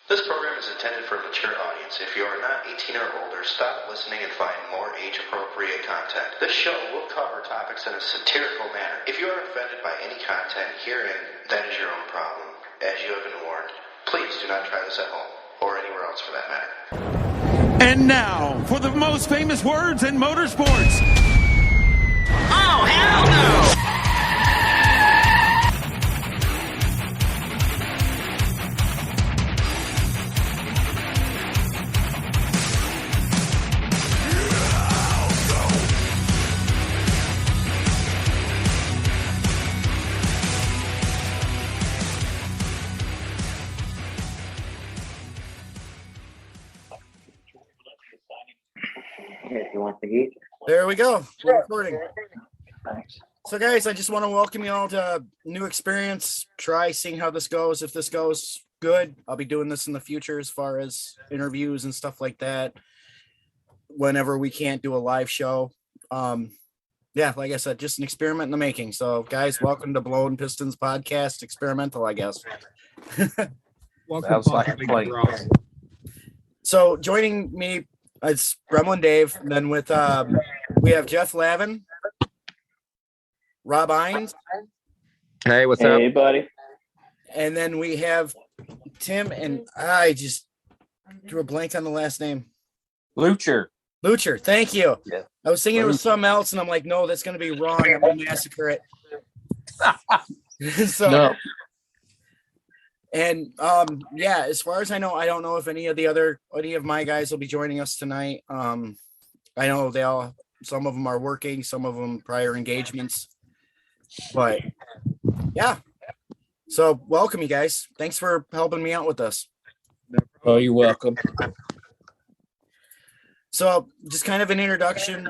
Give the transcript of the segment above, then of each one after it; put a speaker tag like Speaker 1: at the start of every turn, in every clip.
Speaker 1: This program is intended for a mature audience. If you are not 18 or older, stop listening and find more age-appropriate content. This show will cover topics in a satirical manner. If you are offended by any content herein, that is your own problem. As you have been warned, please do not try this at home, or anywhere else for that matter.
Speaker 2: And now, for the most famous words in motorsports.
Speaker 3: Oh, hell no!
Speaker 4: If you want the heat.
Speaker 5: There we go. We're recording.
Speaker 4: Thanks.
Speaker 5: So, guys, I just want to welcome you all to a new experience. Try seeing how this goes. If this goes good, I'll be doing this in the future as far as interviews and stuff like that. Whenever we can't do a live show. Yeah, like I said, just an experiment in the making. So, guys, welcome to Blowing Pistons podcast. Experimental, I guess.
Speaker 6: Welcome to
Speaker 5: So, joining me, it's Gremlin Dave. And then with we have Jeff Lavin, Rob Ines.
Speaker 6: Hey, what's up?
Speaker 4: Hey, buddy.
Speaker 5: And then we have Tim, and I just drew a blank on the last name.
Speaker 6: Lucher.
Speaker 5: Lucher, thank you.
Speaker 6: Yeah.
Speaker 5: I was thinking it was something else, and I'm like, no, that's going to be wrong. I'm going to massacre it. So,
Speaker 6: No.
Speaker 5: and yeah, as far as I know, I don't know if any of my guys will be joining us tonight. I know some of them are working, some of them prior engagements, but yeah. So welcome, you guys. Thanks for helping me out with this.
Speaker 6: Oh, you're welcome.
Speaker 5: So just kind of an introduction.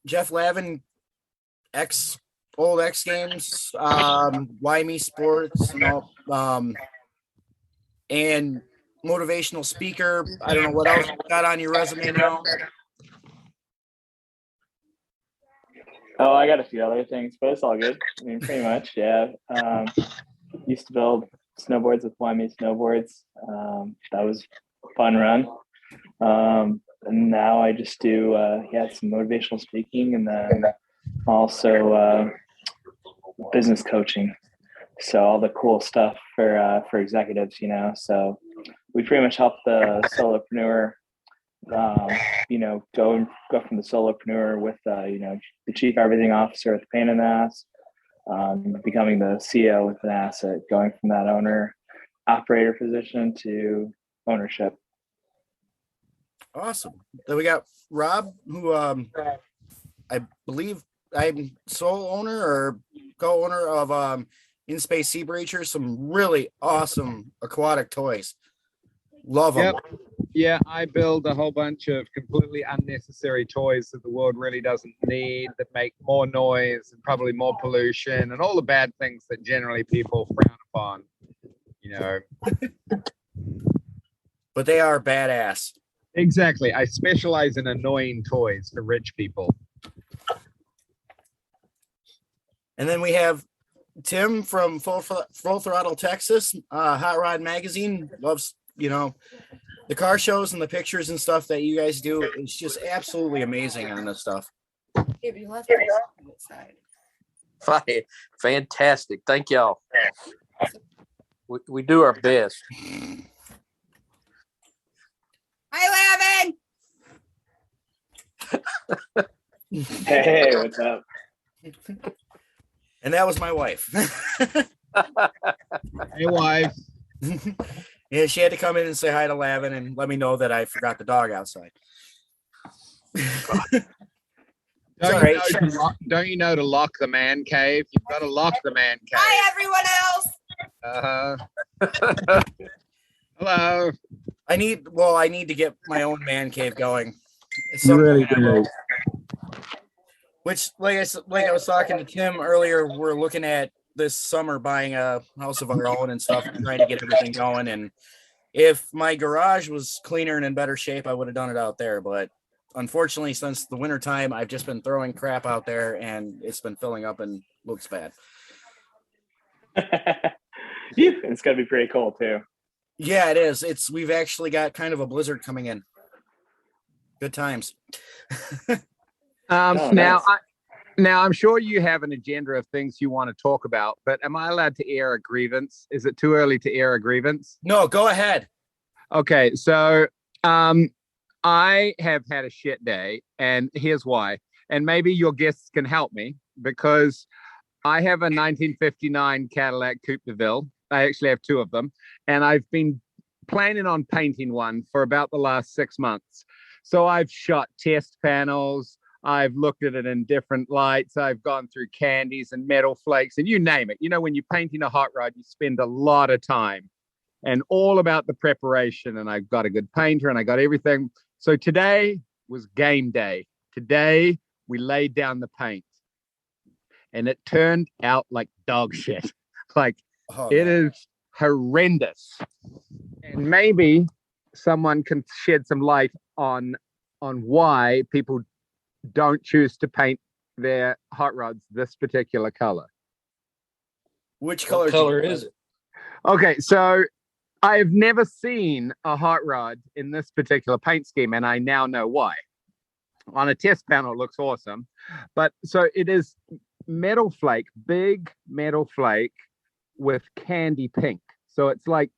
Speaker 5: Jeff Lavin, old X Games, YME Sports, and motivational speaker. I don't know what else you got on your resume now.
Speaker 4: Oh, I got a few other things, but it's all good. I mean, pretty much, yeah. Used to build snowboards with YME Snowboards. That was a fun run. And now I just do, some motivational speaking and then also business coaching. So all the cool stuff for executives, So we pretty much help the solopreneur, go from the solopreneur with, the chief everything officer with the pain in the ass, becoming the CEO with an asset, going from that owner operator position to ownership.
Speaker 5: Awesome. Then we got Rob, who I believe I'm sole owner or co-owner of In Space Sea Breachers, some really awesome aquatic toys. Love them.
Speaker 6: Yep. Yeah, I build a whole bunch of completely unnecessary toys that the world really doesn't need, that make more noise and probably more pollution and all the bad things that generally people frown upon,
Speaker 5: But they are badass.
Speaker 6: Exactly. I specialize in annoying toys for rich people.
Speaker 5: And then we have Tim from Full Throttle Texas, Hot Rod Magazine. Loves, the car shows and the pictures and stuff that you guys do. It's just absolutely amazing on this stuff.
Speaker 7: Fantastic. Thank y'all. We do our best.
Speaker 8: Hi, Lavin.
Speaker 4: Hey, what's up?
Speaker 5: And that was my wife.
Speaker 6: Hey, wife.
Speaker 5: Yeah, she had to come in and say hi to Lavin and let me know that I forgot the dog outside.
Speaker 6: Don't you know to lock the man cave? You've got to lock the man cave.
Speaker 8: Hi, everyone else.
Speaker 6: Hello.
Speaker 5: I need to get my own man cave going.
Speaker 6: You really do.
Speaker 5: Which, like I was talking to Tim earlier, we're looking at this summer buying a house of our own and stuff, and trying to get everything going. And if my garage was cleaner and in better shape, I would have done it out there. But unfortunately, since the winter time, I've just been throwing crap out there, and it's been filling up and looks bad.
Speaker 4: It's gonna be pretty cool too.
Speaker 5: Yeah, it is. We've actually got kind of a blizzard coming in. Good times.
Speaker 4: Oh,
Speaker 6: Now,
Speaker 4: nice.
Speaker 6: now I'm sure you have an agenda of things you want to talk about, but am I allowed to air a grievance? Is it too early to air a grievance?
Speaker 5: No, go ahead.
Speaker 6: Okay, so I have had a shit day, and here's why. And maybe your guests can help me because I have a 1959 Cadillac Coupe de Ville. I actually have two of them, and I've been planning on painting one for about the last 6 months. So I've shot test panels. I've looked at it in different lights. I've gone through candies and metal flakes and you name it. You know, when you're painting a hot rod, you spend a lot of time and all about the preparation. And I've got a good painter and I got everything. So today was game day. Today we laid down the paint and it turned out like dog shit. Like it is horrendous. And maybe someone can shed some light on why people don't choose to paint their hot rods this particular color.
Speaker 5: Which color?
Speaker 7: What color is it?
Speaker 6: Okay, so I've never seen a hot rod in this particular paint scheme, and I now know why. On a test panel, it looks awesome, but so it is metal flake, big metal flake with candy pink. So it's like,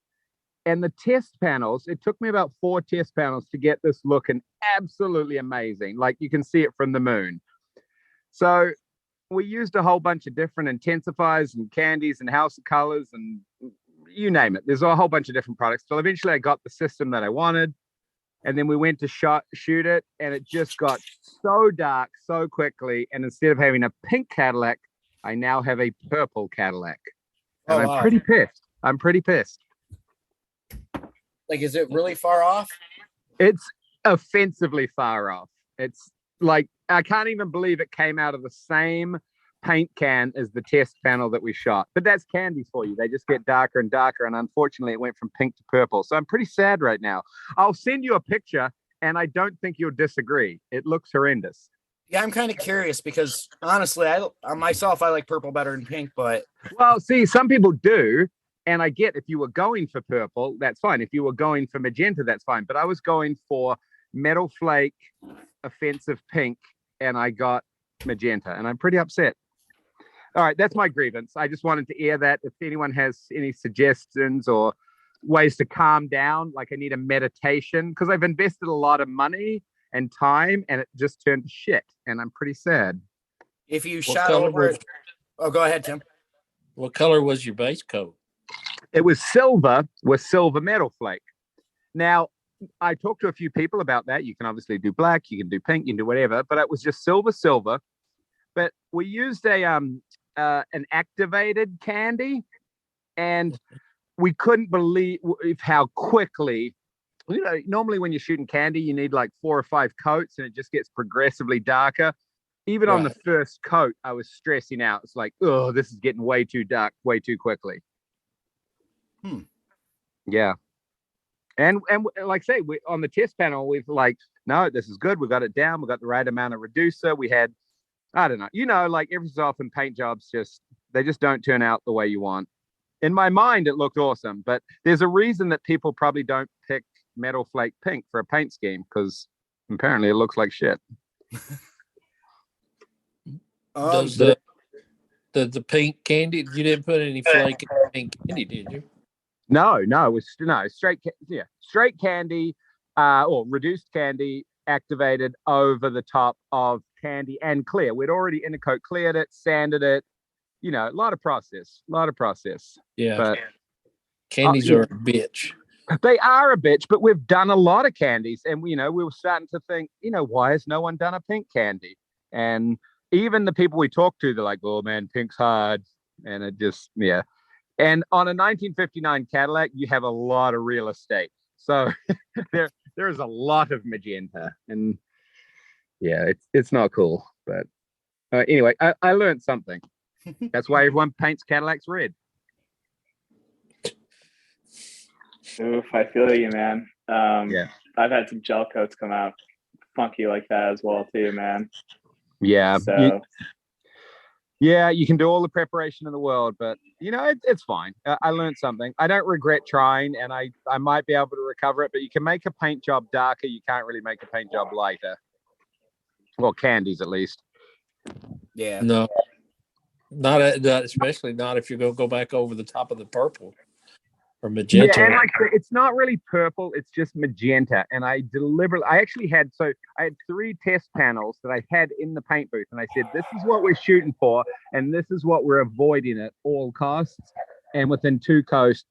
Speaker 6: and the test panels, it took me about 4 test panels to get this looking absolutely amazing. Like you can see it from the moon. So we used a whole bunch of different intensifiers and candies and house of colors and you name it. There's a whole bunch of different products. So eventually I got the system that I wanted. And then we went to shoot it and it just got so dark so quickly. And instead of having a pink Cadillac, I now have a purple Cadillac. And I'm pretty pissed.
Speaker 5: Like, is it really far off?
Speaker 6: It's offensively far off. It's like, I can't even believe it came out of the same paint can as the test panel that we shot. But that's candies for you. They just get darker and darker. And unfortunately, it went from pink to purple. So I'm pretty sad right now. I'll send you a picture and I don't think you'll disagree. It looks horrendous.
Speaker 5: Yeah, I'm kind of curious because honestly, I like purple better than pink, but.
Speaker 6: Well, see, some people do. And I get if you were going for purple, that's fine. If you were going for magenta, that's fine. But I was going for metal flake, offensive pink, and I got magenta. And I'm pretty upset. All right, that's my grievance. I just wanted to air that. If anyone has any suggestions or ways to calm down, like I need a meditation, because I've invested a lot of money and time, and it just turned to shit. And I'm pretty sad.
Speaker 5: If you shot over it. Oh, go ahead, Tim.
Speaker 7: What color was your base coat?
Speaker 6: It was silver with silver metal flake. Now, I talked to a few people about that. You can obviously do black, you can do pink, you can do whatever, but it was just silver. But we used an activated candy, and we couldn't believe how quickly, normally when you're shooting candy, you need like 4 or 5 coats, and it just gets progressively darker. Even on the first coat, I was stressing out. It's like, oh, this is getting way too dark, way too quickly. Yeah. And like I say, on the test panel, we've like, no, this is good. We got it down. We got the right amount of reducer. We had, I don't know, like every so often paint jobs they just don't turn out the way you want. In my mind, it looked awesome, but there's a reason that people probably don't pick metal flake pink for a paint scheme because apparently it looks like shit.
Speaker 7: Does the pink candy, you didn't put any flake in the pink candy, did you? No,
Speaker 6: it was straight candy, or reduced candy activated over the top of candy and clear. We'd already Intercoat cleared it, sanded it, a lot of process.
Speaker 7: Yeah,
Speaker 6: but
Speaker 7: candies are a bitch.
Speaker 6: They are a bitch, but we've done a lot of candies, and we were starting to think, why has no one done a pink candy? And even the people we talked to, they're like, oh man, pink's hard, and it just And on a 1959 Cadillac, you have a lot of real estate. So there is a lot of magenta. And it's not cool. But anyway, I learned something. That's why everyone paints Cadillacs red.
Speaker 4: Oof, I feel you, man.
Speaker 6: Yeah.
Speaker 4: I've had some gel coats come out funky like that as well, too, man.
Speaker 6: Yeah.
Speaker 4: So
Speaker 6: Yeah, you can do all the preparation in the world, but it's fine. I learned something. I don't regret trying, and I might be able to recover it. But you can make a paint job darker. You can't really make a paint job lighter. Well, candies at least.
Speaker 5: Yeah.
Speaker 7: No, not especially not if you're going to go back over the top of the purple or magenta.
Speaker 6: Yeah, and it's not really purple; it's just magenta. And I actually had 3 test panels that I had in the paint booth, and I said, "This is what we're shooting for, and this is what we're avoiding at all costs." And within 2 coats,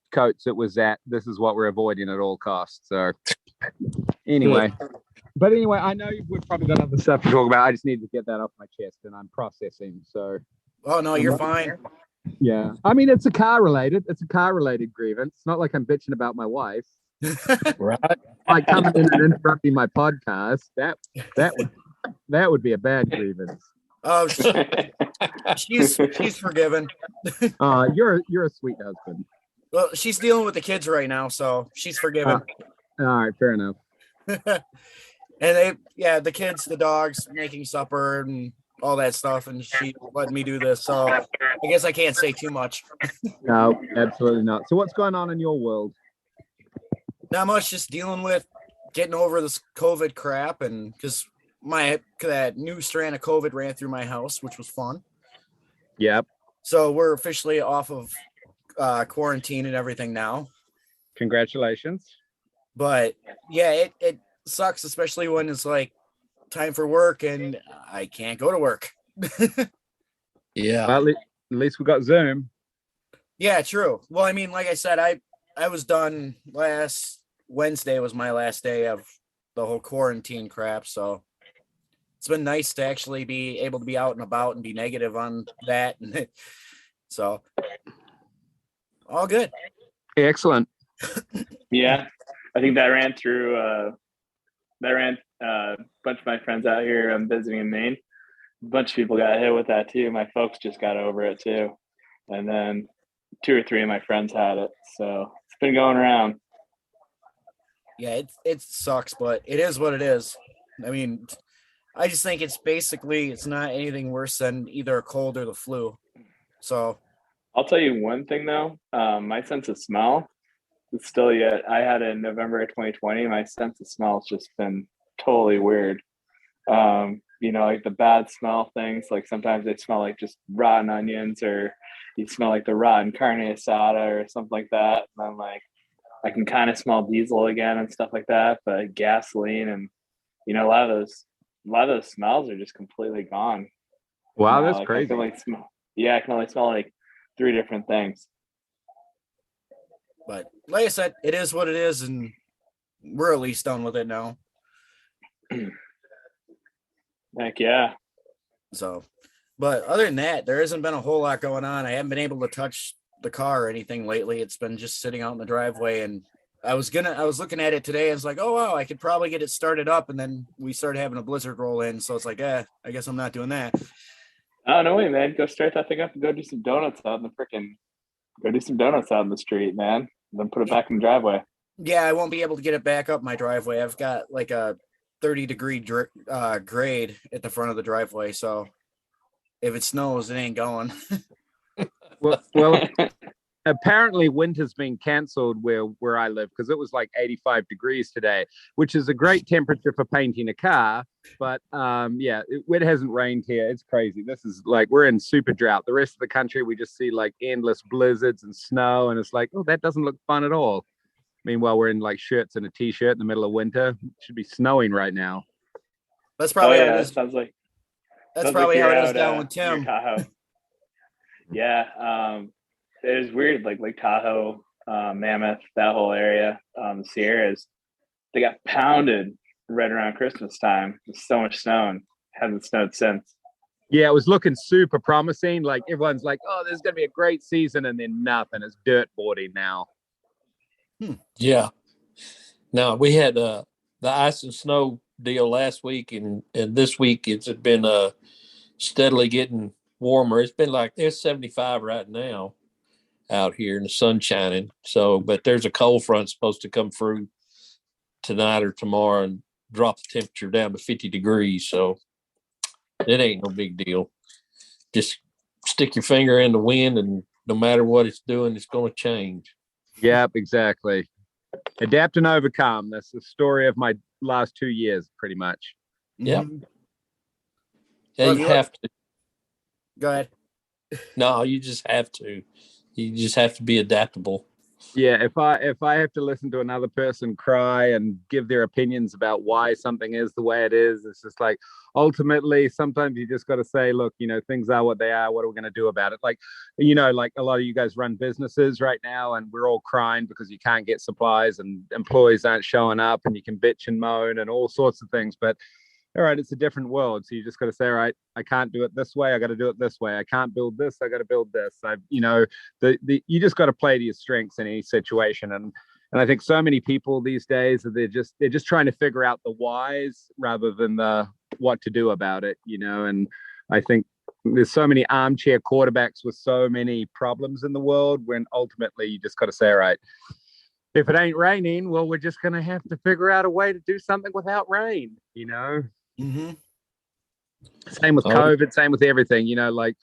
Speaker 6: it was that this is what we're avoiding at all costs. So, anyway. But anyway, I know we've probably got other stuff to talk about. I just need to get that off my chest, and I'm processing. So,
Speaker 5: oh no, you're fine.
Speaker 6: Yeah, I mean it's a car related grievance. It's not like I'm bitching about my wife.
Speaker 7: Right?
Speaker 6: Like coming in and interrupting my podcast. That would be a bad grievance.
Speaker 5: Oh, she's forgiven.
Speaker 6: You're a sweet husband.
Speaker 5: Well, she's dealing with the kids right now, so she's forgiven.
Speaker 6: All right, fair enough.
Speaker 5: And the kids, the dogs, making supper and all that stuff, and she letting me do this. So I guess I can't say too much.
Speaker 6: No, absolutely not. So what's going on in your world?
Speaker 5: Not much, just dealing with getting over this COVID crap, and because that new strand of COVID ran through my house, which was fun.
Speaker 6: Yep.
Speaker 5: So we're officially off of quarantine and everything now.
Speaker 6: Congratulations.
Speaker 5: But yeah, it sucks, especially when it's like time for work and I can't go to work.
Speaker 7: Yeah.
Speaker 6: Well, at least we got Zoom.
Speaker 5: Yeah, true. Well, I mean, like I said, I was done last Wednesday was my last day of the whole quarantine crap. So it's been nice to actually be able to be out and about and be negative on that. And so all good.
Speaker 6: Excellent.
Speaker 4: Yeah. I think that ran through a bunch of my friends out here. I'm visiting in Maine. A bunch of people got hit with that too. My folks just got over it too. And then 2 or 3 of my friends had it. So it's been going around.
Speaker 5: Yeah, it sucks, but it is what it is. I mean, I just think it's not anything worse than either a cold or the flu. So
Speaker 4: I'll tell you one thing though. My sense of smell, it's still I had it in November of 2020. My sense of smell has just been totally weird. Like the bad smell things, like sometimes they smell like just rotten onions, or you smell like the rotten carne asada or something like that. And I'm like, I can kind of smell diesel again and stuff like that, but gasoline and a lot of those smells are just completely gone.
Speaker 6: Wow, that's
Speaker 4: like
Speaker 6: crazy.
Speaker 4: I can only smell like 3 different things.
Speaker 5: But like I said, it is what it is, and we're at least done with it now.
Speaker 4: Heck yeah.
Speaker 5: So, but other than that, there hasn't been a whole lot going on. I haven't been able to touch the car or anything lately. It's been just sitting out in the driveway, and I was looking at it today and it's like, oh wow, I could probably get it started up, and then we started having a blizzard roll in, so it's like, I guess I'm not doing that.
Speaker 4: Oh no way, man. Go start that thing up and go do some donuts out in the street, man. And then put it back in the driveway.
Speaker 5: Yeah, I won't be able to get it back up my driveway. I've got like a 30-degree grade at the front of the driveway, so if it snows, it ain't going.
Speaker 6: Well, apparently winter's been cancelled where I live, because it was like 85 degrees today, which is a great temperature for painting a car. But it hasn't rained here. It's crazy. This is like, we're in super drought. The rest of the country, we just see like endless blizzards and snow, and it's like, oh, that doesn't look fun at all. Meanwhile, we're in like shirts and a t-shirt in the middle of winter. It should be snowing right now.
Speaker 5: That's probably how it is.
Speaker 4: That's
Speaker 5: probably how it is down with Tim.
Speaker 4: Tahoe. Yeah. It was weird, like Lake Tahoe, Mammoth, that whole area, the Sierras, they got pounded right around Christmas time. There's so much snow, and hasn't snowed since.
Speaker 6: Yeah, it was looking super promising. Like everyone's like, oh, there's going to be a great season, and then nothing. It's dirt boarding now.
Speaker 7: Yeah. No, we had the ice and snow deal last week, and this week it's been steadily getting warmer. It's been like it's 75 right now out here and the sun shining. So, but there's a cold front supposed to come through tonight or tomorrow and drop the temperature down to 50 degrees. So it ain't no big deal. Just stick your finger in the wind, and no matter what it's doing, it's going to change.
Speaker 6: Yep, exactly. Adapt and overcome. That's the story of my last 2 years, pretty much.
Speaker 7: Yep.
Speaker 5: Mhm.
Speaker 7: Yeah,
Speaker 5: Well,
Speaker 7: you have to.
Speaker 5: Go ahead.
Speaker 7: No, you just have to. You just have to be adaptable.
Speaker 6: Yeah, if I have to listen to another person cry and give their opinions about why something is the way it is, it's just like ultimately sometimes you just got to say, look, things are what they are. What are we going to do about it? Like, like a lot of you guys run businesses right now, and we're all crying because you can't get supplies and employees aren't showing up, and you can bitch and moan and all sorts of things, but all right, it's a different world. So you just got to say, all right, I can't do it this way. I got to do it this way. I can't build this. I got to build this. You just got to play to your strengths in any situation. And I think so many people these days, they're just trying to figure out the whys rather than the what to do about it, and I think there's so many armchair quarterbacks with so many problems in the world when ultimately you just got to say, all right, if it ain't raining, well, we're just going to have to figure out a way to do something without rain,
Speaker 5: Mm-hmm.
Speaker 6: Same with COVID, same with everything, like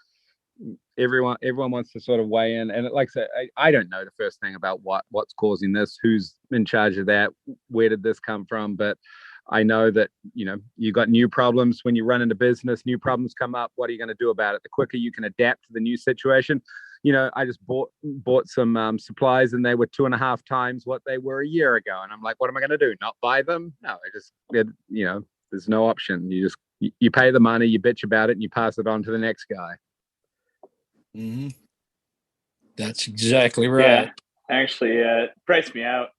Speaker 6: everyone wants to sort of weigh in. And like I said, I don't know the first thing about what's causing this, who's in charge of that, where did this come from? But I know that, you got new problems when you run into business, new problems come up. What are you going to do about it? The quicker you can adapt to the new situation. I just bought some supplies, and they were 2.5 times what they were a year ago. And I'm like, what am I going to do? Not buy them? No, there's no option. You pay the money, you bitch about it, and you pass it on to the next guy.
Speaker 5: Mm-hmm.
Speaker 7: That's exactly right.
Speaker 4: Yeah, actually, it priced me out.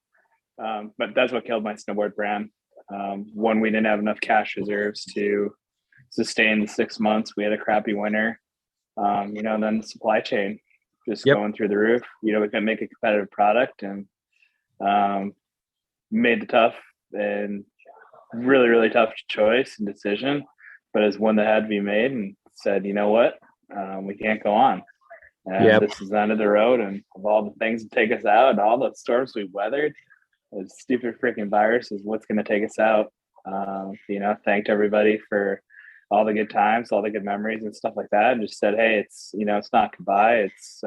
Speaker 4: But that's what killed my snowboard brand. One, we didn't have enough cash reserves to sustain the 6 months. We had a crappy winter. And then the supply chain just going through the roof. We couldn't make a competitive product, and made the tough and really, really tough choice and decision, but it's one that had to be made, and said, you know what, we can't go on. And this is the end of the road, and of all the things that take us out and all the storms we weathered, the stupid freaking virus is what's going to take us out. Thanked everybody for all the good times, all the good memories and stuff like that, and just said, hey, it's not goodbye, it's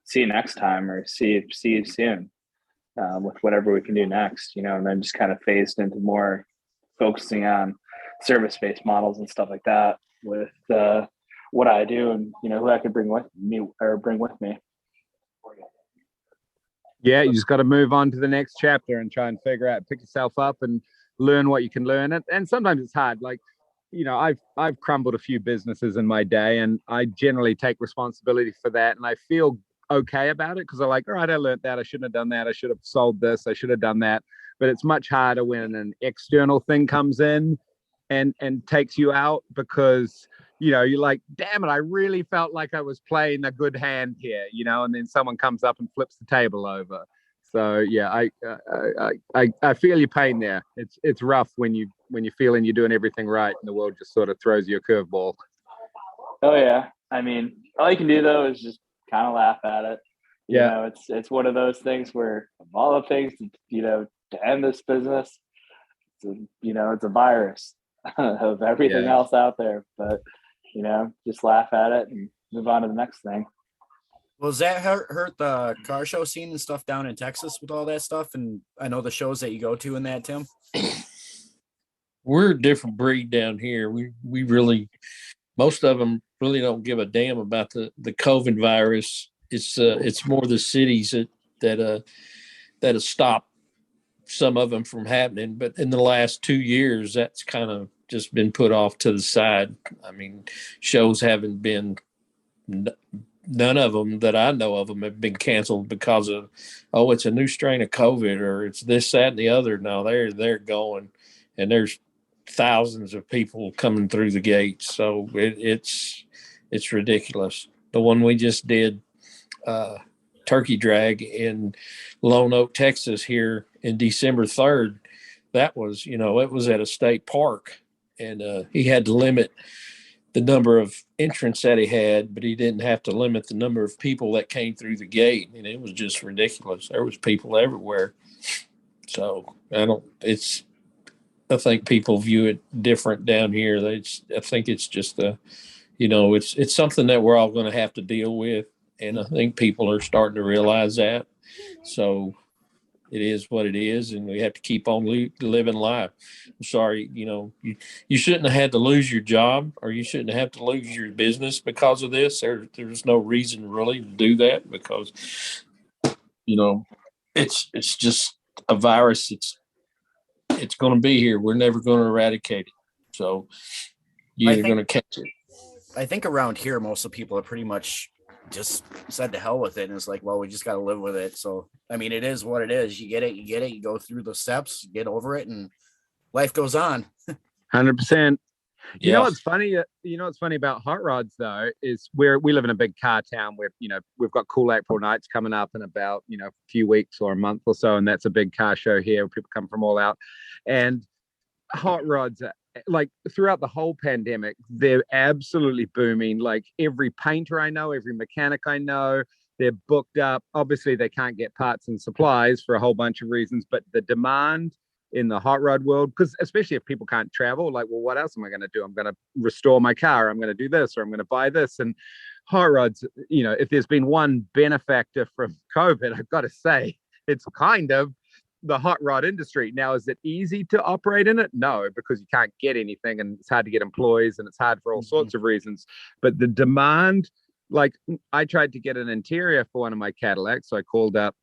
Speaker 4: see you next time, or see you soon, with whatever we can do next, and then just kind of phased into more focusing on service-based models and stuff like that with what I do, and who I could bring with me.
Speaker 6: Yeah, you just got to move on to the next chapter and try and pick yourself up and learn what you can learn. And sometimes it's hard. Like, I've crumbled a few businesses in my day, and I generally take responsibility for that. And I feel okay about it because I'm like, all right, I learned that. I shouldn't have done that. I should have sold this. I should have done that. But it's much harder when an external thing comes in and takes you out, because you're like, damn it, I really felt like I was playing a good hand here, and then someone comes up and flips the table over. So yeah, I feel your pain there. It's rough when you're feeling you're doing everything right and the world just sort of throws you a curveball.
Speaker 4: Oh yeah, I mean, all you can do though is just kind of laugh at it. It's one of those things where, of all the things to end this business, it's a virus of everything else out there. But just laugh at it and move on to the next thing.
Speaker 5: Well, does that hurt the car show scene and stuff down in Texas with all that stuff? And I know the shows that you go to in that, Tim.
Speaker 7: We're a different breed down here. We really, most of them really don't give a damn about the COVID virus. It's more the cities that have stopped some of them from happening. But in the last 2 years, that's kind of just been put off to the side. I mean, shows haven't been, none of them that I know of them have been canceled because of, it's a new strain of COVID, or it's this, that, and the other. No, they're going, and there's thousands of people coming through the gates. So it's ridiculous. The one we just did, Turkey Drag in Lone Oak, Texas, here in December 3rd, that was, it was at a state park, and he had to limit the number of entrants that he had, but he didn't have to limit the number of people that came through the gate. And it was just ridiculous. There was people everywhere. So I think people view it different down here. I think it's just it's something that we're all going to have to deal with. And I think people are starting to realize that. So it is what it is, and we have to keep on living life. I'm sorry, you shouldn't have had to lose your job, or you shouldn't have to lose your business because of this. There's no reason really to do that, because it's just a virus. It's going to be here. We're never going to eradicate it. So you're going to catch it.
Speaker 5: I think around here, most of the people are pretty much just said to hell with it, and it's like, well, we just got to live with it. So I mean, it is what it is. You get it, you go through the steps, get over it, and life goes on.
Speaker 6: 100%. You
Speaker 7: Yeah.
Speaker 6: know what's funny? What's funny about hot rods though is we live in a big car town where we've got Cool April Nights coming up in about a few weeks or a month or so, and that's a big car show here where people come from all out. And hot rods, like throughout the whole pandemic, they're absolutely booming. Like every painter I know, every mechanic I know, they're booked up. Obviously, they can't get parts and supplies for a whole bunch of reasons, but the demand in the hot rod world, because especially if people can't travel, like, well, what else am I going to do? I'm going to restore my car. I'm going to do this, or I'm going to buy this. And hot rods, if there's been one benefactor from COVID, I've got to say, it's kind of the hot rod industry. Now, is it easy to operate in it? No, because you can't get anything, and it's hard to get employees, and it's hard for all sorts of reasons. But the demand, like I tried to get an interior for one of my Cadillacs, so I called up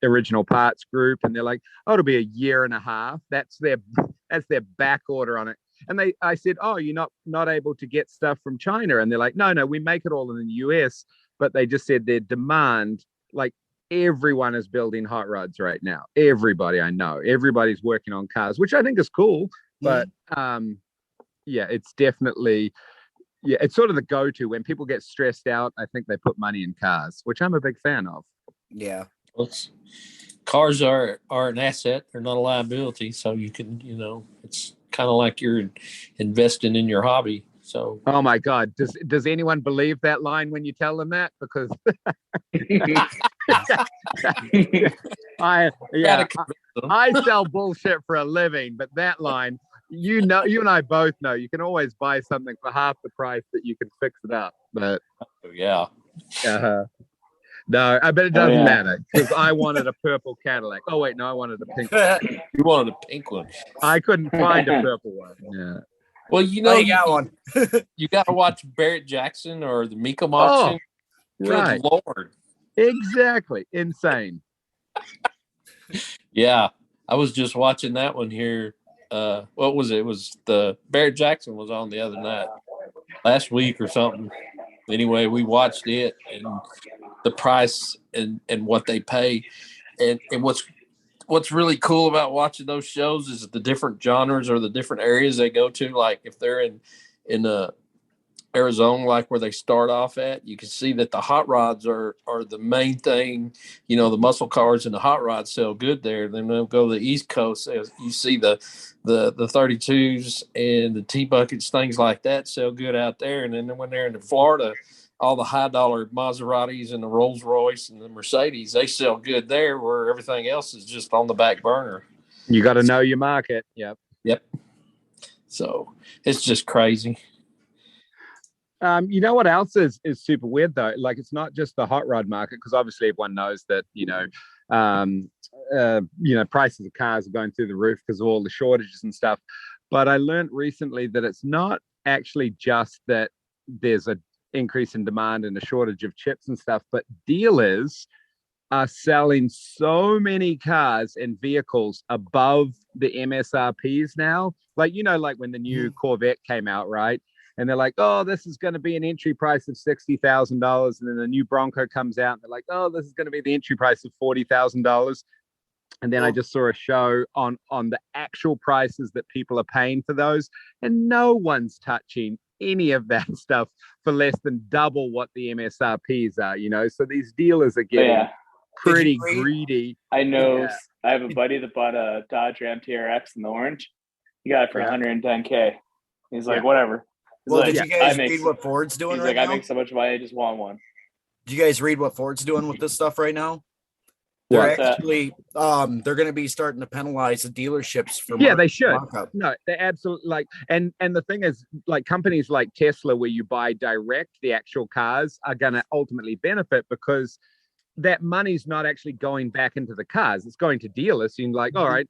Speaker 6: Original Parts Group, and they're like, "Oh, it'll be a year and a half." That's their back order on it. And I said, "Oh, you're not able to get stuff from China?" And they're like, "No, we make it all in the US." But they just said their demand, like everyone is building hot rods right now. Everybody I know, everybody's working on cars, which I think is cool. But it's definitely. Yeah, it's sort of the go-to when people get stressed out. I think they put money in cars, which I'm a big fan of.
Speaker 5: Yeah.
Speaker 7: Cars are an asset. They're not a liability. So you can, it's kind of like you're investing in your hobby. So.
Speaker 6: Oh my God. Does anyone believe that line when you tell them that? Because I sell bullshit for a living, but that line, you and I both know you can always buy something for half the price that you can fix it up. But
Speaker 7: yeah.
Speaker 6: No, I bet it doesn't matter, because I wanted a purple Cadillac. Oh wait, no, I wanted a pink one.
Speaker 7: You wanted a pink one.
Speaker 6: I couldn't find a purple one. Yeah.
Speaker 7: Well,
Speaker 5: you got one.
Speaker 7: You got to watch Barrett Jackson or the Mecum auction.
Speaker 6: Oh, right.
Speaker 7: Good Lord.
Speaker 6: Exactly. Insane.
Speaker 7: Yeah. I was just watching that one here. What was it? It was the Barrett Jackson was on the other night, last week or something. Anyway, we watched it, and the price and what they pay. And what's really cool about watching those shows is the different genres or the different areas they go to. Like if they're in Arizona, like where they start off at, you can see that the hot rods are the main thing. The muscle cars and the hot rods sell good there. Then they'll go to the East Coast. You see the 32s and the T-buckets, things like that sell good out there. And then when they're in Florida, all the high dollar Maseratis and the Rolls Royce and the Mercedes, they sell good there, where everything else is just on the back burner.
Speaker 6: You got to know your market. Yep.
Speaker 7: So it's just crazy.
Speaker 6: You know what else is super weird though? Like, it's not just the hot rod market, because obviously everyone knows that prices of cars are going through the roof because of all the shortages and stuff. But I learned recently that it's not actually just that there's a increase in demand and a shortage of chips and stuff, but dealers are selling so many cars and vehicles above the MSRPs now. Like, like when the new Corvette came out, right? And they're like, "Oh, this is going to be an entry price of $60,000." And then the new Bronco comes out, and they're like, "Oh, this is going to be the entry price of $40,000." And then I just saw a show on the actual prices that people are paying for those, and no one's touching any of that stuff for less than double what the MSRPs are. So these dealers are getting pretty greedy.
Speaker 4: I know. Yeah. I have a buddy that bought a Dodge Ram TRX in the orange. He got it for $110K. He's like, whatever.
Speaker 5: Well, did you guys read what Ford's doing right now?
Speaker 4: I make so much money, I just want one.
Speaker 5: Did you guys read what Ford's doing with this stuff right now? They're
Speaker 4: What's that?
Speaker 5: actually they're going to be starting to penalize the dealerships for
Speaker 6: They should.
Speaker 5: mock-up.
Speaker 6: No, they absolutely like. And the thing is, like companies like Tesla, where you buy direct, the actual cars are going to ultimately benefit because that money's not actually going back into the cars. It's going to dealers. You're like, all right,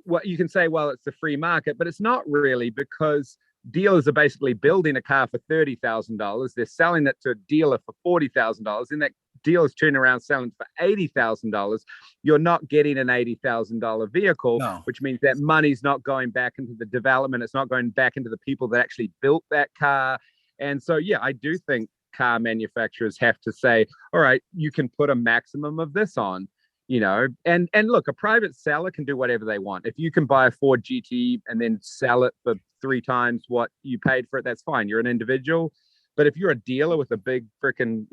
Speaker 6: what you can say, well, it's the free market, but it's not really, because dealers are basically building a car for $30,000. They're selling it to a dealer for $40,000, and that dealer's turning around selling for $80,000. You're not getting an $80,000 vehicle, which means that money's not going back into the development. It's not going back into the people that actually built that car. And so, yeah, I do think car manufacturers have to say, all right, you can put a maximum of this on, and look, a private seller can do whatever they want. If you can buy a Ford GT and then sell it for 3 times what you paid for it, that's fine. You're an individual. But if you're a dealer with a big freaking,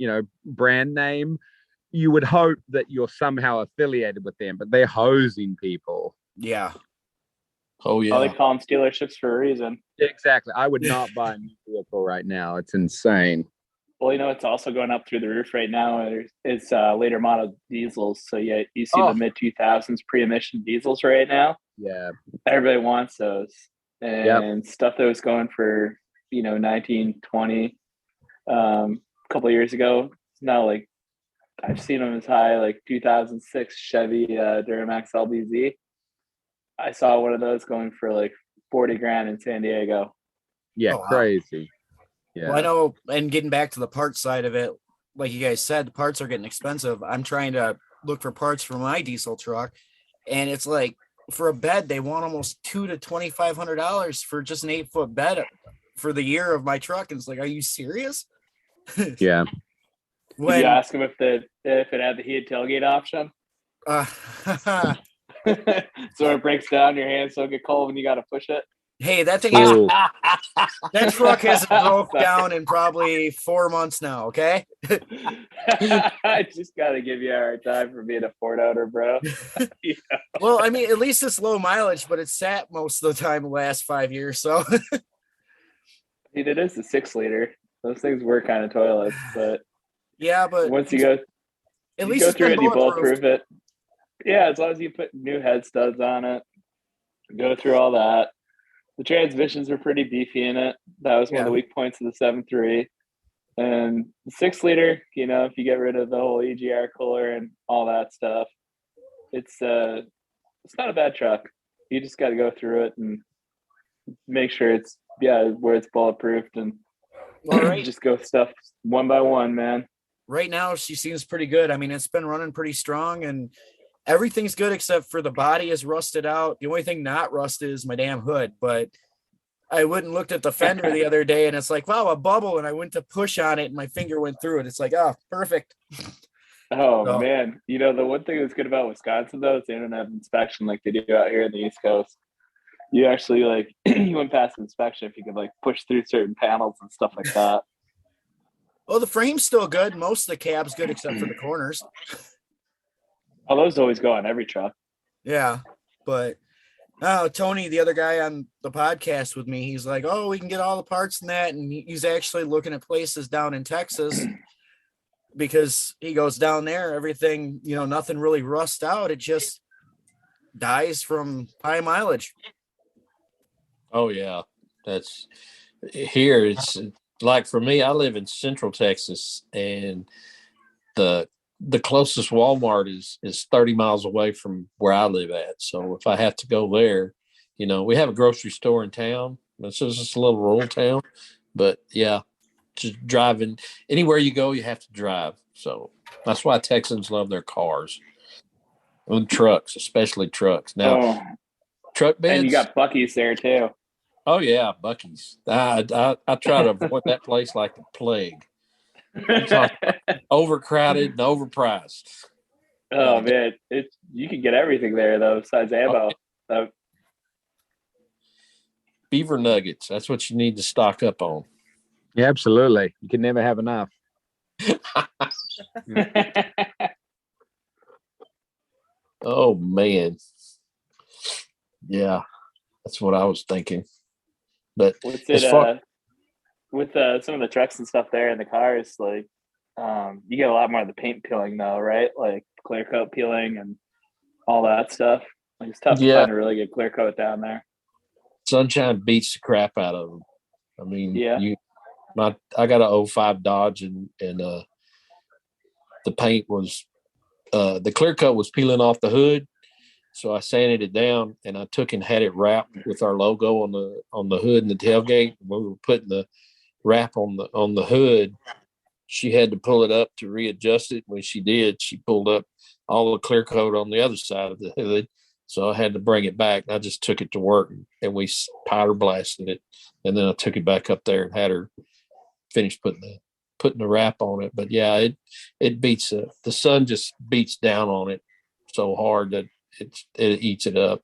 Speaker 6: brand name, you would hope that you're somehow affiliated with them, but they're hosing people.
Speaker 5: Yeah.
Speaker 7: Oh, yeah.
Speaker 4: They call them dealerships for a reason.
Speaker 6: Exactly. I would not buy a new vehicle right now. It's insane.
Speaker 4: Well, it's also going up through the roof right now. It's later model diesels. So yeah, you see the mid 2000s pre-emission diesels right now.
Speaker 6: Yeah.
Speaker 4: Everybody wants those. And stuff that was going for, 19, 20 a couple of years ago. It's now like, I've seen them as high like 2006 Chevy Duramax LBZ. I saw one of those going for like 40 grand in San Diego.
Speaker 6: Yeah, crazy. Yeah.
Speaker 5: Well, I know, and getting back to the parts side of it, like you guys said, the parts are getting expensive. I'm trying to look for parts for my diesel truck, and it's like for a bed, they want almost $200 to $2,500 for just an 8-foot bed for the year of my truck. And it's like, are you serious?
Speaker 6: Yeah.
Speaker 4: Did you ask them if it had the heated tailgate option? So it breaks down, your hands don't get cold when you got to push it.
Speaker 5: Hey, that thing is that truck hasn't broke down in probably 4 months now. Okay.
Speaker 4: I just got to give you a hard time for being a Ford owner, bro.
Speaker 5: Well, I mean, at least it's low mileage, but it's sat most of the time the last 5 years. So,
Speaker 4: it is a 6-liter. Those things were kind of toilets, but
Speaker 5: yeah, but
Speaker 4: once you go,
Speaker 5: at least
Speaker 4: go through it and you bulletproof it. Yeah, as long as you put new head studs on it, go through all that. The transmissions are pretty beefy in it. That was one of the weak points of the 7.3. And the 6-liter, if you get rid of the whole EGR cooler and all that stuff, it's not a bad truck. You just got to go through it and make sure it's where it's bulletproofed, and just go stuff one by one, man.
Speaker 5: Right now, she seems pretty good. I mean, it's been running pretty strong, and everything's good except for the body is rusted out. The only thing not rusted is my damn hood. But I went and looked at the fender the other day, and it's like, wow, a bubble. And I went to push on it, and my finger went through it. It's like, oh, perfect.
Speaker 4: Oh, man. The one thing that's good about Wisconsin, though, is they don't have inspection like they do out here in the East Coast. You actually, you went past inspection if you could, push through certain panels and stuff like that.
Speaker 5: Well, the frame's still good. Most of the cab's good except for the corners.
Speaker 4: Oh, those always go on every truck.
Speaker 5: Yeah, but Tony, the other guy on the podcast with me, he's like, oh, we can get all the parts in that. And he's actually looking at places down in Texas because he goes down there, everything, nothing really rusts out. It just dies from high mileage.
Speaker 7: Oh, yeah. That's here. It's like for me, I live in Central Texas, and the closest Walmart is 30 miles away from where I live at. So if I have to go there, we have a grocery store in town. It's just a little rural town, but yeah, just driving anywhere you go, you have to drive. So that's why Texans love their cars and trucks, especially trucks. Now, truck beds.
Speaker 4: And you got Buc-ee's there too.
Speaker 7: Oh yeah, Buc-ee's. I try to avoid that place like the plague. Overcrowded and overpriced.
Speaker 4: Oh man, you can get everything there though, besides ammo.
Speaker 7: Beaver nuggets. That's what you need to stock up on.
Speaker 6: Yeah, absolutely. You can never have enough.
Speaker 7: Oh man. Yeah, that's what I was thinking. But
Speaker 4: with some of the trucks and stuff there in the cars, You get a lot more of the paint peeling though, right? Like clear coat peeling and all that stuff. Like it's tough to find a really good clear coat down there.
Speaker 7: Sunshine beats the crap out of them. I mean, I got a 05 Dodge and the paint was the clear coat was peeling off the hood. So I sanded it down and I took and had it wrapped with our logo on the hood and the tailgate. When we were putting the wrap on the hood, she had to pull it up to readjust it. When she did, she pulled up all the clear coat on the other side of the hood. So I had to bring it back. I just took it to work and we powder blasted it. And then I took it back up there and had her finish putting the wrap on it. But yeah, it beats the sun just beats down on it so hard that it eats it up.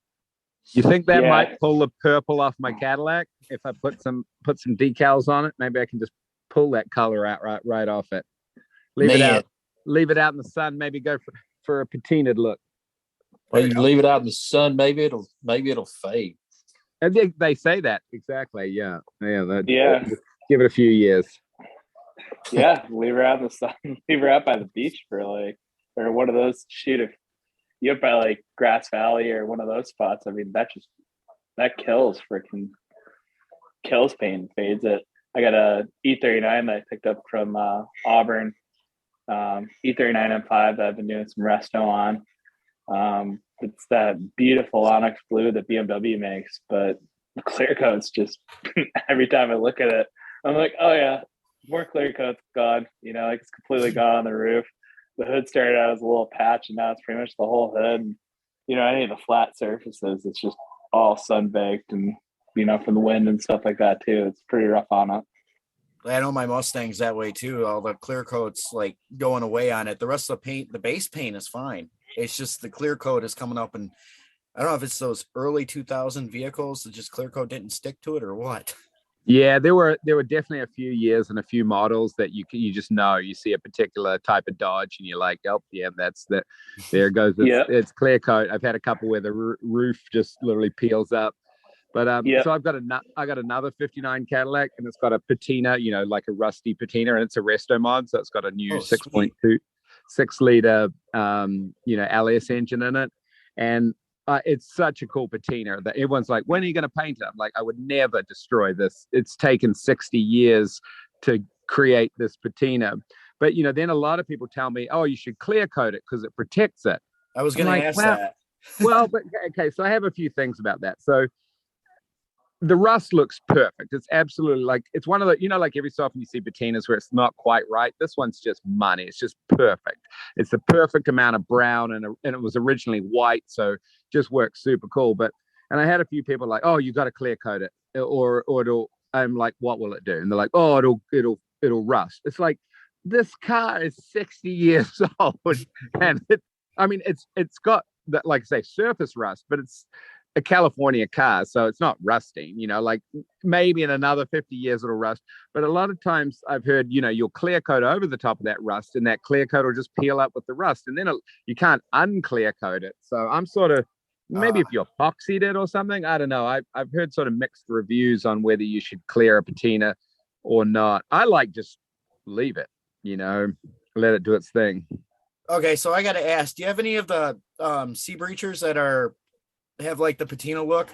Speaker 6: You think that might pull the purple off my Cadillac if I put some decals on it? Maybe I can just pull that color out right off it. Leave it out in the sun. Maybe go for a patinaed look.
Speaker 7: Well, you leave it out in the sun. Maybe it'll fade.
Speaker 6: And they say that exactly. Yeah. Give it a few years.
Speaker 4: Yeah, leave her out in the sun. Leave her out by the beach for or one of those. Shoot, if you're by like Grass Valley or one of those spots, I mean that kills paint, fades it. I got a E39 that I picked up from Auburn, E39 M5 that I've been doing some resto on. It's that beautiful onyx blue that BMW makes, but the clear coat's just every time I look at it, I'm like, oh yeah, more clear coat's gone. Like it's completely gone on the roof. The hood started out as a little patch, and now it's pretty much the whole hood. And, any of the flat surfaces, it's just all sun baked, and from the wind and stuff like that too. It's pretty rough on it.
Speaker 5: I know my Mustang's that way too. All the clear coat's like going away on it. The rest of the paint, the base paint is fine. It's just the clear coat is coming up, and I don't know if it's those early 2000 vehicles that just clear coat didn't stick to it or what.
Speaker 6: Yeah, there were definitely a few years and a few models that you just know. You see a particular type of Dodge and you're like, oh yeah, that's that. There it goes. It's clear coat. I've had a couple where the roof just literally peels up. But so I got another 59 Cadillac and it's got a patina, like a rusty patina, and it's a resto mod, so it's got a new 6.2 6-liter LS engine in it, and it's such a cool patina that everyone's like, when are you going to paint it? I'm like, I would never destroy this. It's taken 60 years to create this patina. But, then a lot of people tell me, oh, you should clear coat it because it protects it.
Speaker 5: I was going to ask that.
Speaker 6: Well, but okay, so I have a few things about that. So the rust looks perfect. It's absolutely it's one of the, like every so often you see patinas where it's not quite right. This one's just money. It's just perfect. It's the perfect amount of brown, and it was originally white, so just works super cool. And I had a few people like, oh, you got to clear coat it, or it'll. I'm like, what will it do? And they're like, oh, it'll rust. It's like, this car is 60 years old, and it's got that, like I say, surface rust, but it's a California car, so it's not rusting, like maybe in another 50 years it'll rust. But a lot of times I've heard, you'll clear coat over the top of that rust, and that clear coat will just peel up with the rust, and then you can't unclear coat it. So I'm sort of, maybe if you epoxied it or something, I don't know. I've heard sort of mixed reviews on whether you should clear a patina or not. I like just leave it, let it do its thing.
Speaker 5: Okay, so I got to ask, do you have any of the sea breachers that have like the patina look?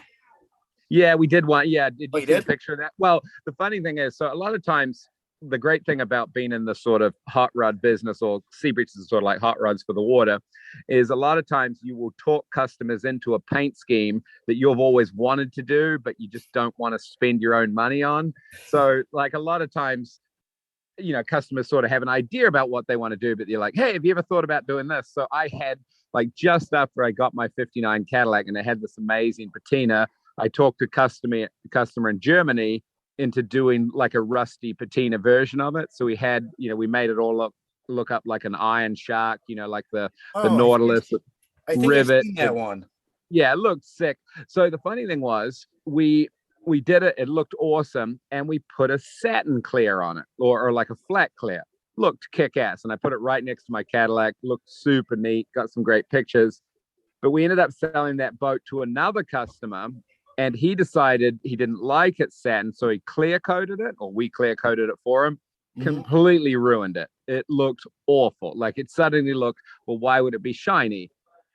Speaker 6: Yeah, we did one. Yeah, did
Speaker 5: you
Speaker 6: see a picture of that? Well, the funny thing is, so a lot of times the great thing about being in the sort of hot rod business, or sea breachers are sort of like hot rods for the water, is a lot of times you will talk customers into a paint scheme that you've always wanted to do, but you just don't want to spend your own money on. So like a lot of times, customers sort of have an idea about what they want to do, but they're like, hey, have you ever thought about doing this? So I had, like, just after I got my 59 Cadillac and I had this amazing patina, I talked to customer in Germany into doing like a rusty patina version of it. So we had, we made it all look up like an iron shark, like the Nautilus
Speaker 5: I think
Speaker 6: rivet.
Speaker 5: I've seen that one.
Speaker 6: Yeah, it looked sick. So the funny thing was we did it. It looked awesome. And we put a satin clear on it, or like a flat clear. Looked kick-ass, and I put it right next to my Cadillac. Looked super neat, got some great pictures. But we ended up selling that boat to another customer, and he decided he didn't like it satin, so he clear coated it, or we clear coated it for him. Completely ruined it. it looked awful. Like it suddenly looked, well, why would it be shiny?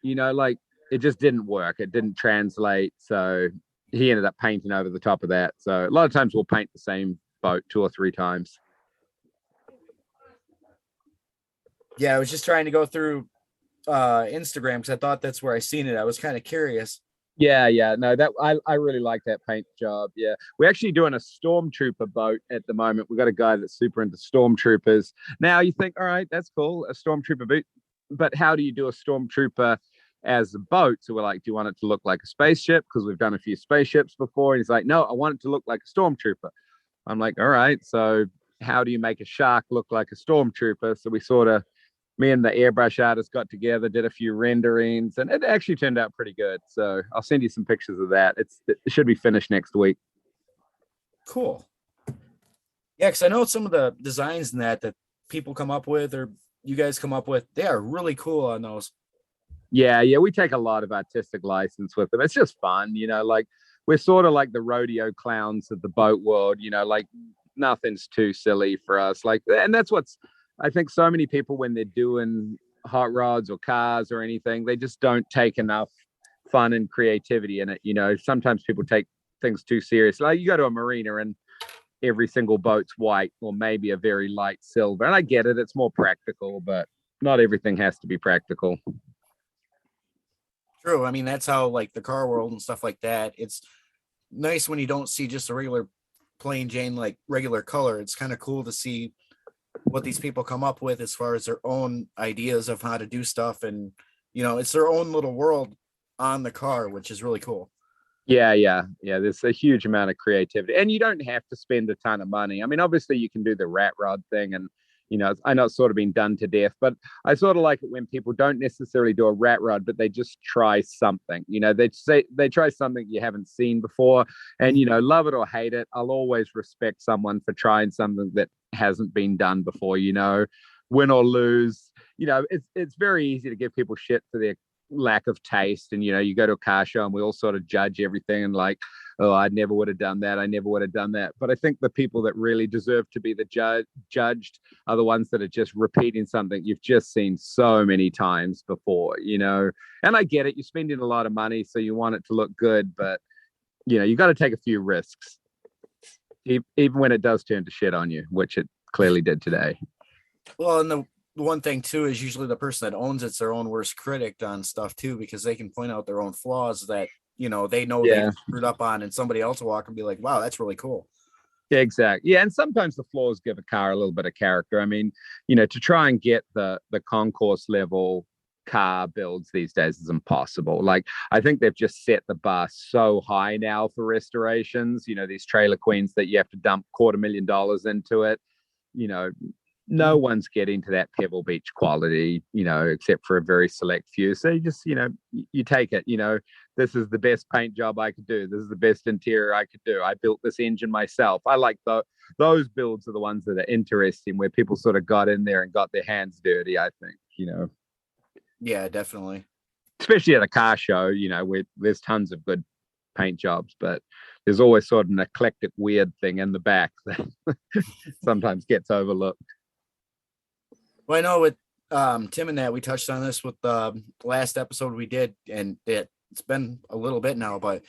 Speaker 6: Like it just didn't work. It didn't translate. So he ended up painting over the top of that. So a lot of times we'll paint the same boat 2 or 3 times.
Speaker 5: Yeah, I was just trying to go through Instagram because I thought that's where I seen it. I was kind of curious.
Speaker 6: Yeah. No, that I really like that paint job. Yeah. We're actually doing a stormtrooper boat at the moment. We've got a guy that's super into stormtroopers. Now you think, all right, that's cool, a stormtrooper boat. But how do you do a stormtrooper as a boat? So we're like, do you want it to look like a spaceship? Because we've done a few spaceships before. And he's like, no, I want it to look like a stormtrooper. I'm like, all right, so how do you make a shark look like a stormtrooper? So we me and the airbrush artist got together, did a few renderings, and it actually turned out pretty good. So I'll send you some pictures of that. It should be finished next week.
Speaker 5: Cool. Yeah, because I know some of the designs in that people come up with, or you guys come up with, they are really cool on those.
Speaker 6: Yeah, we take a lot of artistic license with them. It's just fun, like we're sort of like the rodeo clowns of the boat world, like nothing's too silly for us. Like, and that's what's, I think so many people when they're doing hot rods or cars or anything, they just don't take enough fun and creativity in it. Sometimes people take things too serious. Like you go to a marina and every single boat's white or maybe a very light silver. And I get it, it's more practical, but not everything has to be practical.
Speaker 5: True. I mean, that's how like the car world and stuff like that. It's nice when you don't see just a regular plain Jane, like regular color. It's kind of cool to see what these people come up with as far as their own ideas of how to do stuff. And, it's their own little world on the car, which is really cool.
Speaker 6: Yeah. There's a huge amount of creativity and you don't have to spend a ton of money. I mean, obviously you can do the rat rod thing and, I know it's sort of been done to death, but I sort of like it when people don't necessarily do a rat rod, but they just try something. They try something you haven't seen before, and love it or hate it, I'll always respect someone for trying something that hasn't been done before. Win or lose. It's very easy to give people shit for their lack of taste, and you go to a car show and we all sort of judge everything and like, oh, I never would have done that, I never would have done that. But I think the people that really deserve to be the judged are the ones that are just repeating something you've just seen so many times before. And I get it, you're spending a lot of money, so you want it to look good, but you got to take a few risks even when it does turn to shit on you, which it clearly did today.
Speaker 5: Well, and the one thing too is usually the person that owns it's their own worst critic on stuff too, because they can point out their own flaws that they know they screwed up on, and somebody else will walk and be like, wow, that's really cool.
Speaker 6: Yeah, exactly. Yeah, and sometimes the flaws give a car a little bit of character. I mean, to try and get the concourse level car builds these days is impossible. Like, I think they've just set the bar so high now for restorations. These trailer queens that you have to dump $250,000 into it. No one's getting to that Pebble Beach quality, except for a very select few. So you just, you take it, this is the best paint job I could do. This is the best interior I could do. I built this engine myself. I like those builds are the ones that are interesting, where people sort of got in there and got their hands dirty, I think,
Speaker 5: Yeah, definitely.
Speaker 6: Especially at a car show, where there's tons of good paint jobs, but there's always sort of an eclectic weird thing in the back that sometimes gets overlooked.
Speaker 5: Well, I know with Tim and that we touched on this with the last episode we did, and it's been a little bit now, but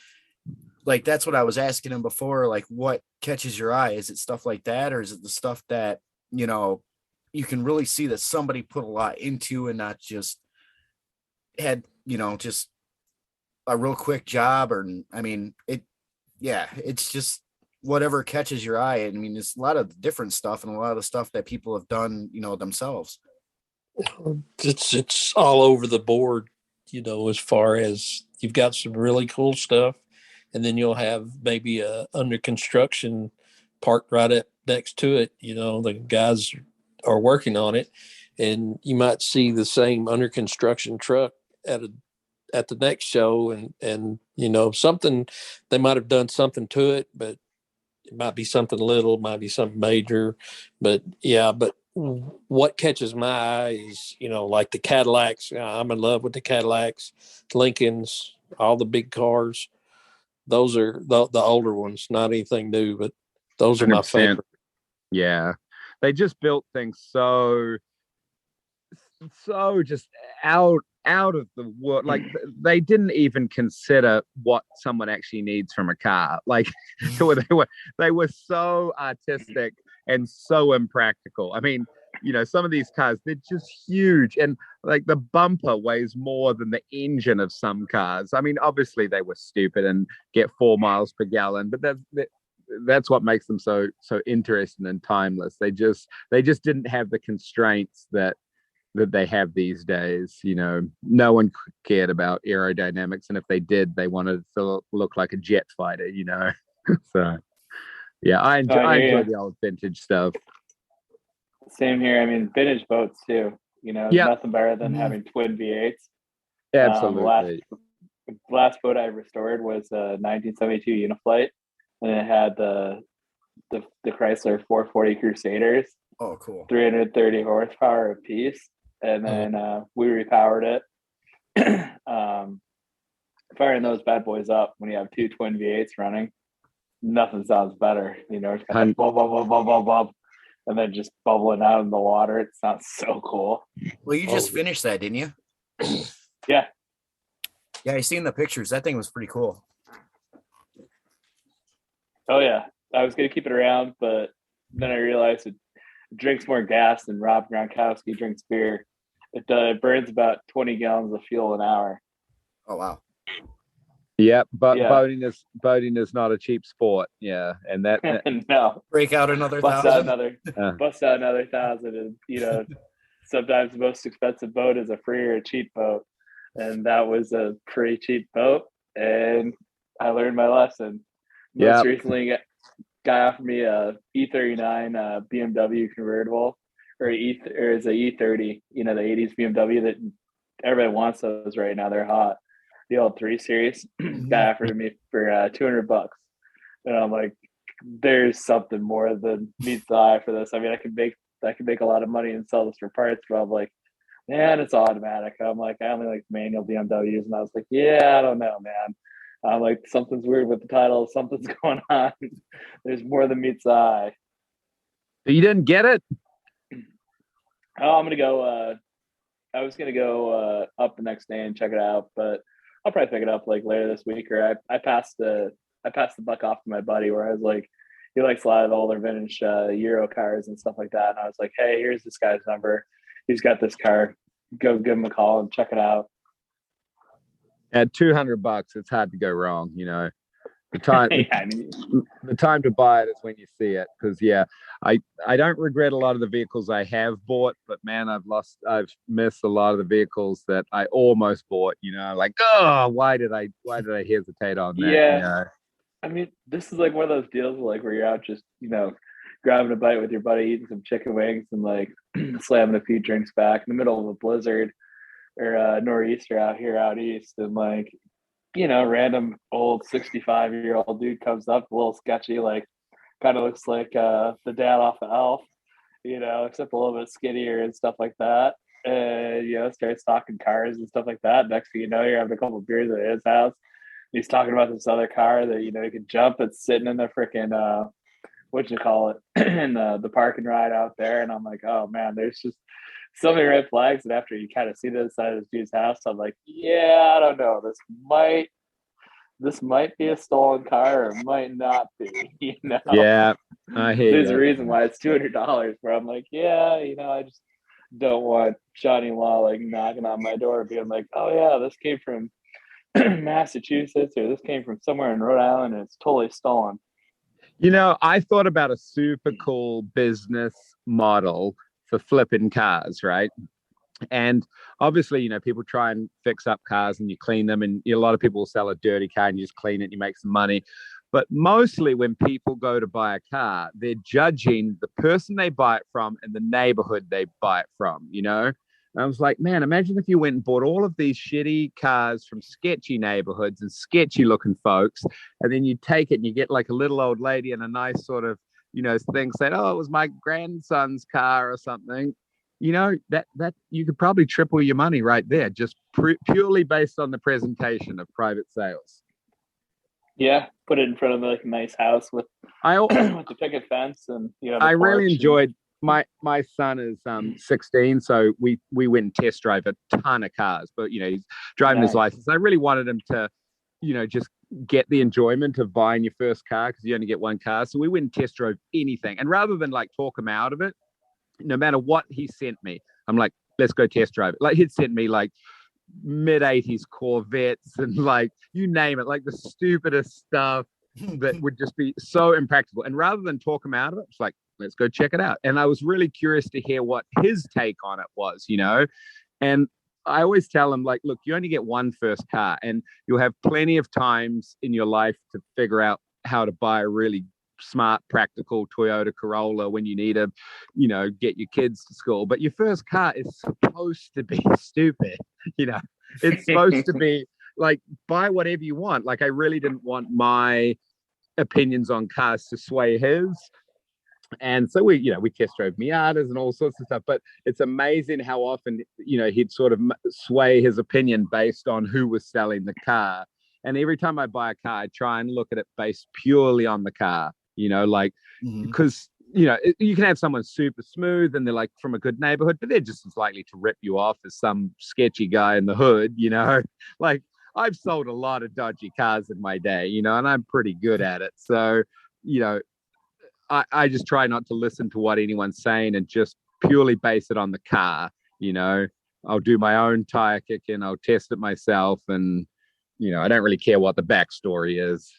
Speaker 5: like that's what I was asking him before, like what catches your eye? Is it stuff like that, or is it the stuff that you can really see that somebody put a lot into and not just had just a real quick job? Or I mean it's just whatever catches your eye. I mean, it's a lot of different stuff and a lot of the stuff that people have done, themselves.
Speaker 7: It's all over the board, as far as you've got some really cool stuff, and then you'll have maybe a under construction parked right up next to it. The guys are working on it, and you might see the same under construction truck at the next show, and something, they might have done something to it, but it might be something little, might be something major, but what catches my eye is, like the Cadillacs. I'm in love with the Cadillacs, Lincolns, all the big cars. Those are the older ones, not anything new, but those are my
Speaker 6: 100%.
Speaker 7: favorite.
Speaker 6: Yeah. they just built things so just out of the world. Like they didn't even consider what someone actually needs from a car. Like they were so artistic and so impractical. I mean, you know, some of these cars, they're just huge, and like the bumper weighs more than the engine of some cars. I mean, obviously they were stupid and get 4 miles per gallon, but that's what makes them so interesting and timeless. They just didn't have the constraints that they have these days. You know, no one cared about aerodynamics, and if they did, they wanted to look like a jet fighter, you know. So yeah, I enjoy the old vintage stuff.
Speaker 4: Same here. I mean, vintage boats too. You know, nothing better than having twin V8s.
Speaker 6: Absolutely.
Speaker 4: Last boat I restored was a 1972 Uniflight, and it had the Chrysler 440 Crusaders.
Speaker 5: Oh, cool.
Speaker 4: 330 horsepower a piece, and then we repowered it. Firing those bad boys up when you have two twin V8s running, nothing sounds better. You know, it's kind of bub, bub, bub, bub, bub, bub, and then just bubbling out in the water. It sounds so cool.
Speaker 5: Well, you just finished that, didn't you?
Speaker 4: Yeah.
Speaker 5: Yeah, I seen the pictures. That thing was pretty cool.
Speaker 4: Oh yeah, I was gonna keep it around, but then I realized it drinks more gas than Rob Gronkowski drinks beer. It burns about 20 gallons of fuel an hour.
Speaker 5: Oh wow.
Speaker 6: Yeah, but boating is not a cheap sport. Yeah, and that
Speaker 4: no,
Speaker 5: break out another
Speaker 4: bust
Speaker 5: 1,000.
Speaker 4: Out another 1,000, and you know, sometimes the most expensive boat is a free or a cheap boat, and that was a pretty cheap boat, and I learned my lesson. Most recently, guy offered me a E39 BMW convertible, or it's a E30. You know, the 80s BMW that everybody wants those right now. They're hot. The old 3 Series. Guy offered me for $200, and I'm like, there's something more than meets the eye for this. I mean, I could make a lot of money and sell this for parts, but I'm like, man, it's automatic. I'm like, I only like manual BMWs, and I was like, yeah, I don't know, man. I'm like, something's weird with the title. Something's going on. There's more than meets the eye.
Speaker 6: You didn't get it?
Speaker 4: Oh, I'm gonna go. I was gonna go up the next day and check it out, but I'll probably pick it up like later this week. Or I passed the buck off to my buddy, where I was like, he likes a lot of the older vintage Euro cars and stuff like that. And I was like, hey, here's this guy's number. He's got this car. Go give him a call and check it out.
Speaker 6: At $200, it's hard to go wrong. You know, the time the time to buy it is when you see it. Because I don't regret a lot of the vehicles I have bought, but man, I've missed a lot of the vehicles that I almost bought. You know, like, oh, why did I hesitate on that?
Speaker 4: Yeah,
Speaker 6: you know?
Speaker 4: I mean, this is like one of those deals like where you're out just, you know, grabbing a bite with your buddy, eating some chicken wings, and like slamming a few drinks back in the middle of a blizzard or nor'easter out east, and like, you know, random old 65-year-old dude comes up a little sketchy, like kind of looks like the dad off of Elf, you know, except a little bit skinnier and stuff like that. And you know, starts talking cars and stuff like that. Next thing you know, you're having a couple of beers at his house. He's talking about this other car that, you know, he could jump. It's sitting in the freaking in the park and ride out there. And I'm like, oh man, there's just so many red flags. And after you kind of see the side of this dude's house, I'm like, yeah, I don't know. This might be a stolen car, or it might not be. You know?
Speaker 6: Yeah, I hate.
Speaker 4: There's a reason why it's $200. Where I'm like, yeah, you know, I just don't want Johnny Law like knocking on my door, being like, oh yeah, this came from Massachusetts, or this came from somewhere in Rhode Island, and it's totally stolen.
Speaker 6: You know, I thought about a super cool business model for flipping cars, right? And obviously, you know, people try and fix up cars and you clean them, and a lot of people will sell a dirty car and you just clean it and you make some money. But mostly when people go to buy a car, they're judging the person they buy it from and the neighborhood they buy it from, you know? And I was like, man, imagine if you went and bought all of these shitty cars from sketchy neighborhoods and sketchy looking folks, and then you take it and you get like a little old lady in a nice sort of, you know, thing saying, oh, it was my grandson's car or something. You know, that you could probably triple your money right there, just purely based on the presentation of private sales.
Speaker 4: Yeah, put it in front of like a nice house with the picket fence, and you know.
Speaker 6: I really enjoyed my son is 16, so we went and test drive a ton of cars, but he's driving his license. I really wanted him to just get the enjoyment of buying your first car, because you only get one car. So we went and test drove anything, and rather than like talk him out of it, no matter what he sent me, I'm like, let's go test drive it. Like, he'd sent me like mid-80s Corvettes and like you name it, like the stupidest stuff that would just be so impractical. And rather than talk him out of it, it's like, let's go check it out. And I was really curious to hear what his take on it was, And I always tell him, like, look, you only get one first car, and you'll have plenty of times in your life to figure out how to buy a really smart, practical Toyota Corolla when you need to, get your kids to school. But your first car is supposed to be stupid, It's supposed to be like, buy whatever you want. Like, I really didn't want my opinions on cars to sway his. And so we test drove Miatas and all sorts of stuff. But it's amazing how often, he'd sort of sway his opinion based on who was selling the car. And every time I buy a car, I try and look at it based purely on the car, because, you can have someone super smooth and they're like from a good neighborhood, but they're just as likely to rip you off as some sketchy guy in the hood, Like, I've sold a lot of dodgy cars in my day, and I'm pretty good at it. So, I just try not to listen to what anyone's saying and just purely base it on the car. I'll do my own tire kicking, I'll test it myself, and I don't really care what the backstory is.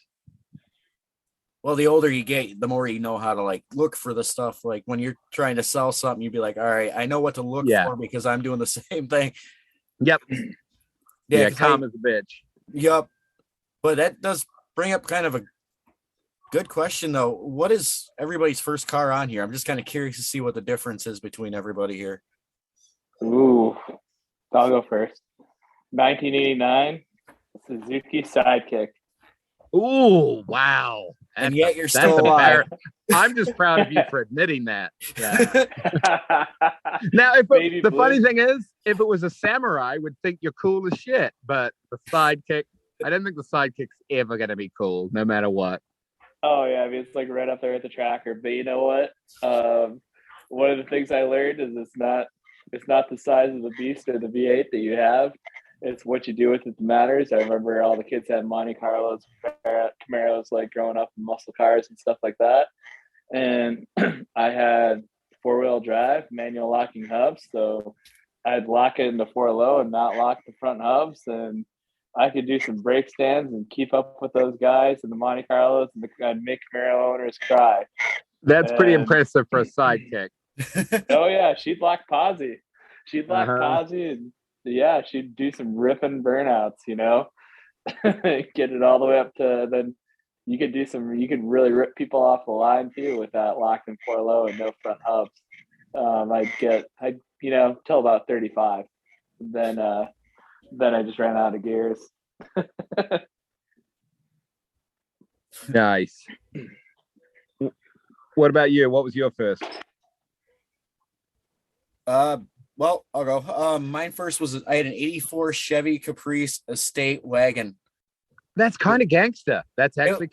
Speaker 5: Well, the older you get, the more you know how to like look for the stuff. Like when you're trying to sell something, you'd be like, all right, I know what to look for because I'm doing the same thing.
Speaker 6: Yep. Yeah, calm as a bitch.
Speaker 5: Yep. But that does bring up kind of a good question, though. What is everybody's first car on here? I'm just kind of curious to see what the difference is between everybody here.
Speaker 4: Ooh, I'll go first. 1989 Suzuki Sidekick.
Speaker 6: Ooh, wow.
Speaker 5: And yet you're still alive.
Speaker 6: I'm just proud of you for admitting that. Yeah. Now, the funny thing is, if it was a Samurai, I would think you're cool as shit. But the Sidekick, I don't think the Sidekick's ever going to be cool, no matter what.
Speaker 4: Oh, yeah. I mean, it's like right up there at the tracker. But you know what? One of the things I learned is it's not the size of the beast or the V8 that you have. It's what you do with it that matters. I remember all the kids had Monte Carlos, Camaros, like growing up in muscle cars and stuff like that. And I had 4-wheel drive, manual locking hubs. So I'd lock it in the 4-low and not lock the front hubs. And I could do some brake stands and keep up with those guys and the Monte Carlos, and I'd make Camaro owners cry.
Speaker 6: That's pretty impressive for a Sidekick.
Speaker 4: Oh, yeah. She'd lock Posse. She'd lock Posse, and yeah, she'd do some ripping burnouts, get it all the way up to, then you could really rip people off the line too with that locked in 4-low and no front hubs. I'd till about 35. Then I just ran out of gears.
Speaker 6: Nice. What about you? What was your first?
Speaker 5: Well, I'll go. Mine first was I had an 84 Chevy Caprice estate wagon.
Speaker 6: That's kind of gangster. That's actually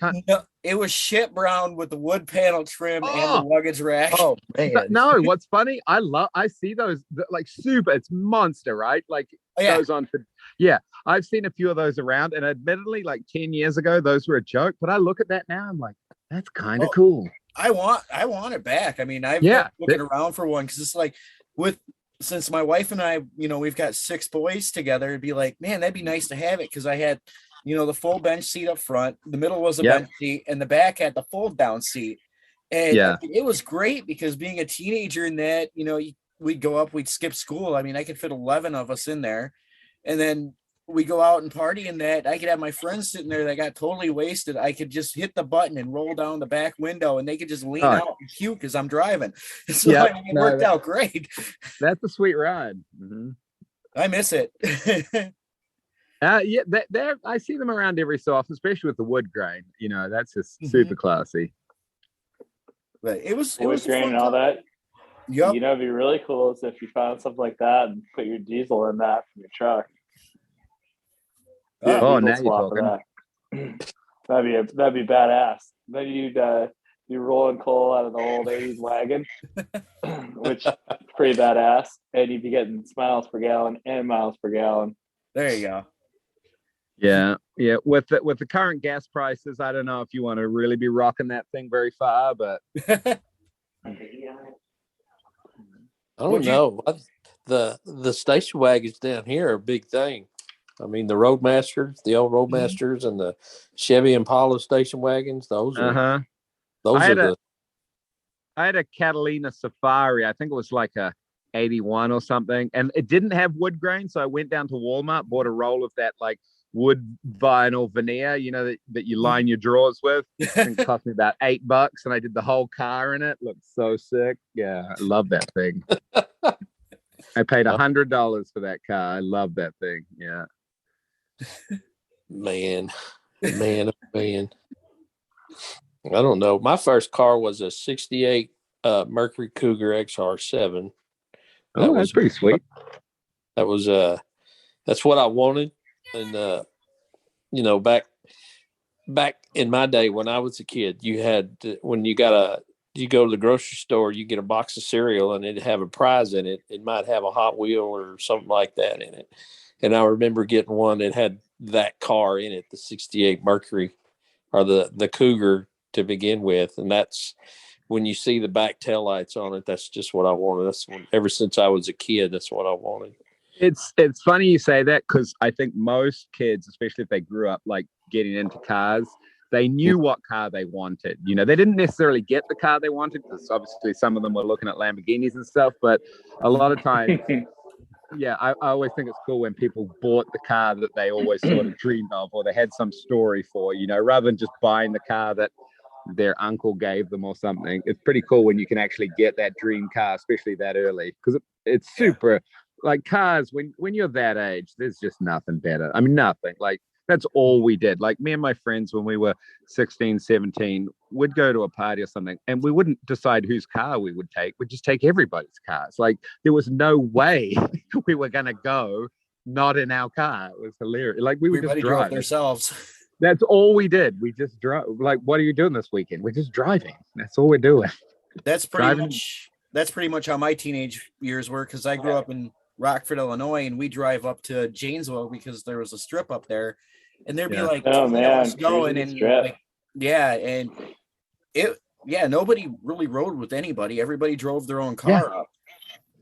Speaker 5: it was shit brown with the wood panel trim and the luggage rack.
Speaker 6: Oh man. No, what's funny? I see those like super, it's monster, right? Like goes on to, I've seen a few of those around, and admittedly, like 10 years ago, those were a joke. But I look at that now, I'm like, that's kind of cool.
Speaker 5: I want it back. I mean, I've been looking around for one because it's like since my wife and I, we've got 6 boys together, it'd be like, man, that'd be nice to have it because I had, the full bench seat up front, the middle was a bench seat, and the back had the fold down seat. And it was great because being a teenager in that, we'd go up, we'd skip school. I mean, I could fit 11 of us in there. And then we go out and party in that. I could have my friends sitting there that got totally wasted. I could just hit the button and roll down the back window, and they could just lean out and puke as I'm driving. So it worked out great.
Speaker 6: That's a sweet ride. Mm-hmm.
Speaker 5: I miss it.
Speaker 6: I see them around every so often, especially with the wood grain. That's just super classy.
Speaker 5: But it was
Speaker 4: grain and all that.
Speaker 5: Yep.
Speaker 4: It'd be really cool is if you found something like that and put your diesel in that from your truck.
Speaker 6: Now you're talking.
Speaker 4: That'd be badass. Then you're rolling coal out of the old 80s wagon, which is pretty badass. And you'd be getting miles per gallon and miles per gallon.
Speaker 5: There you go.
Speaker 6: Yeah. With the current gas prices, I don't know if you want to really be rocking that thing very far, but
Speaker 7: I don't know. The station wagons down here are a big thing. I mean, the Roadmasters, the old Roadmasters, and the Chevy Impala station wagons. Those are
Speaker 6: I had a Catalina Safari. I think it was like a 81 or something, and it didn't have wood grain. So I went down to Walmart, bought a roll of that like wood vinyl veneer, that you line your drawers with. I think it cost me about $8, and I did the whole car in it. Looked so sick. Yeah, I love that thing. I paid $100 for that car. I love that thing. Yeah.
Speaker 7: Man. I don't know. My first car was a 68 Mercury Cougar XR7.
Speaker 6: That's pretty sweet.
Speaker 7: That was that's what I wanted. And back in my day when I was a kid, you had when you go to the grocery store, you get a box of cereal and it'd have a prize in it. It might have a Hot Wheel or something like that in it. And I remember getting one that had that car in it, the 68 Mercury or the Cougar to begin with. And that's when you see the back taillights on it, that's just what I wanted. Ever since I was a kid, that's what I wanted.
Speaker 6: It's funny you say that, because I think most kids, especially if they grew up like getting into cars, they knew what car they wanted. They didn't necessarily get the car they wanted, because obviously some of them were looking at Lamborghinis and stuff, but a lot of times, I always think it's cool when people bought the car that they always sort of dreamed of, or they had some story for, rather than just buying the car that their uncle gave them or something. It's pretty cool when you can actually get that dream car, especially that early, because it's super. Like cars, when you're that age, there's just nothing better. I mean, nothing. Like, that's all we did. Like, me and my friends, when we were 16, 17, would go to a party or something, and we wouldn't decide whose car we would take. We'd just take everybody's cars. Like, there was no way we were going to go not in our car. It was hilarious. Like, we would just drive
Speaker 5: ourselves.
Speaker 6: That's all we did. We just drove. Like, what are you doing this weekend? We're just driving. That's all we're doing.
Speaker 5: That's pretty much how my teenage years were, because I grew up in Rockford, Illinois, and we drive up to Janesville because there was a strip up there, and there'd be like going, and nobody really rode with anybody. Everybody drove their own car up.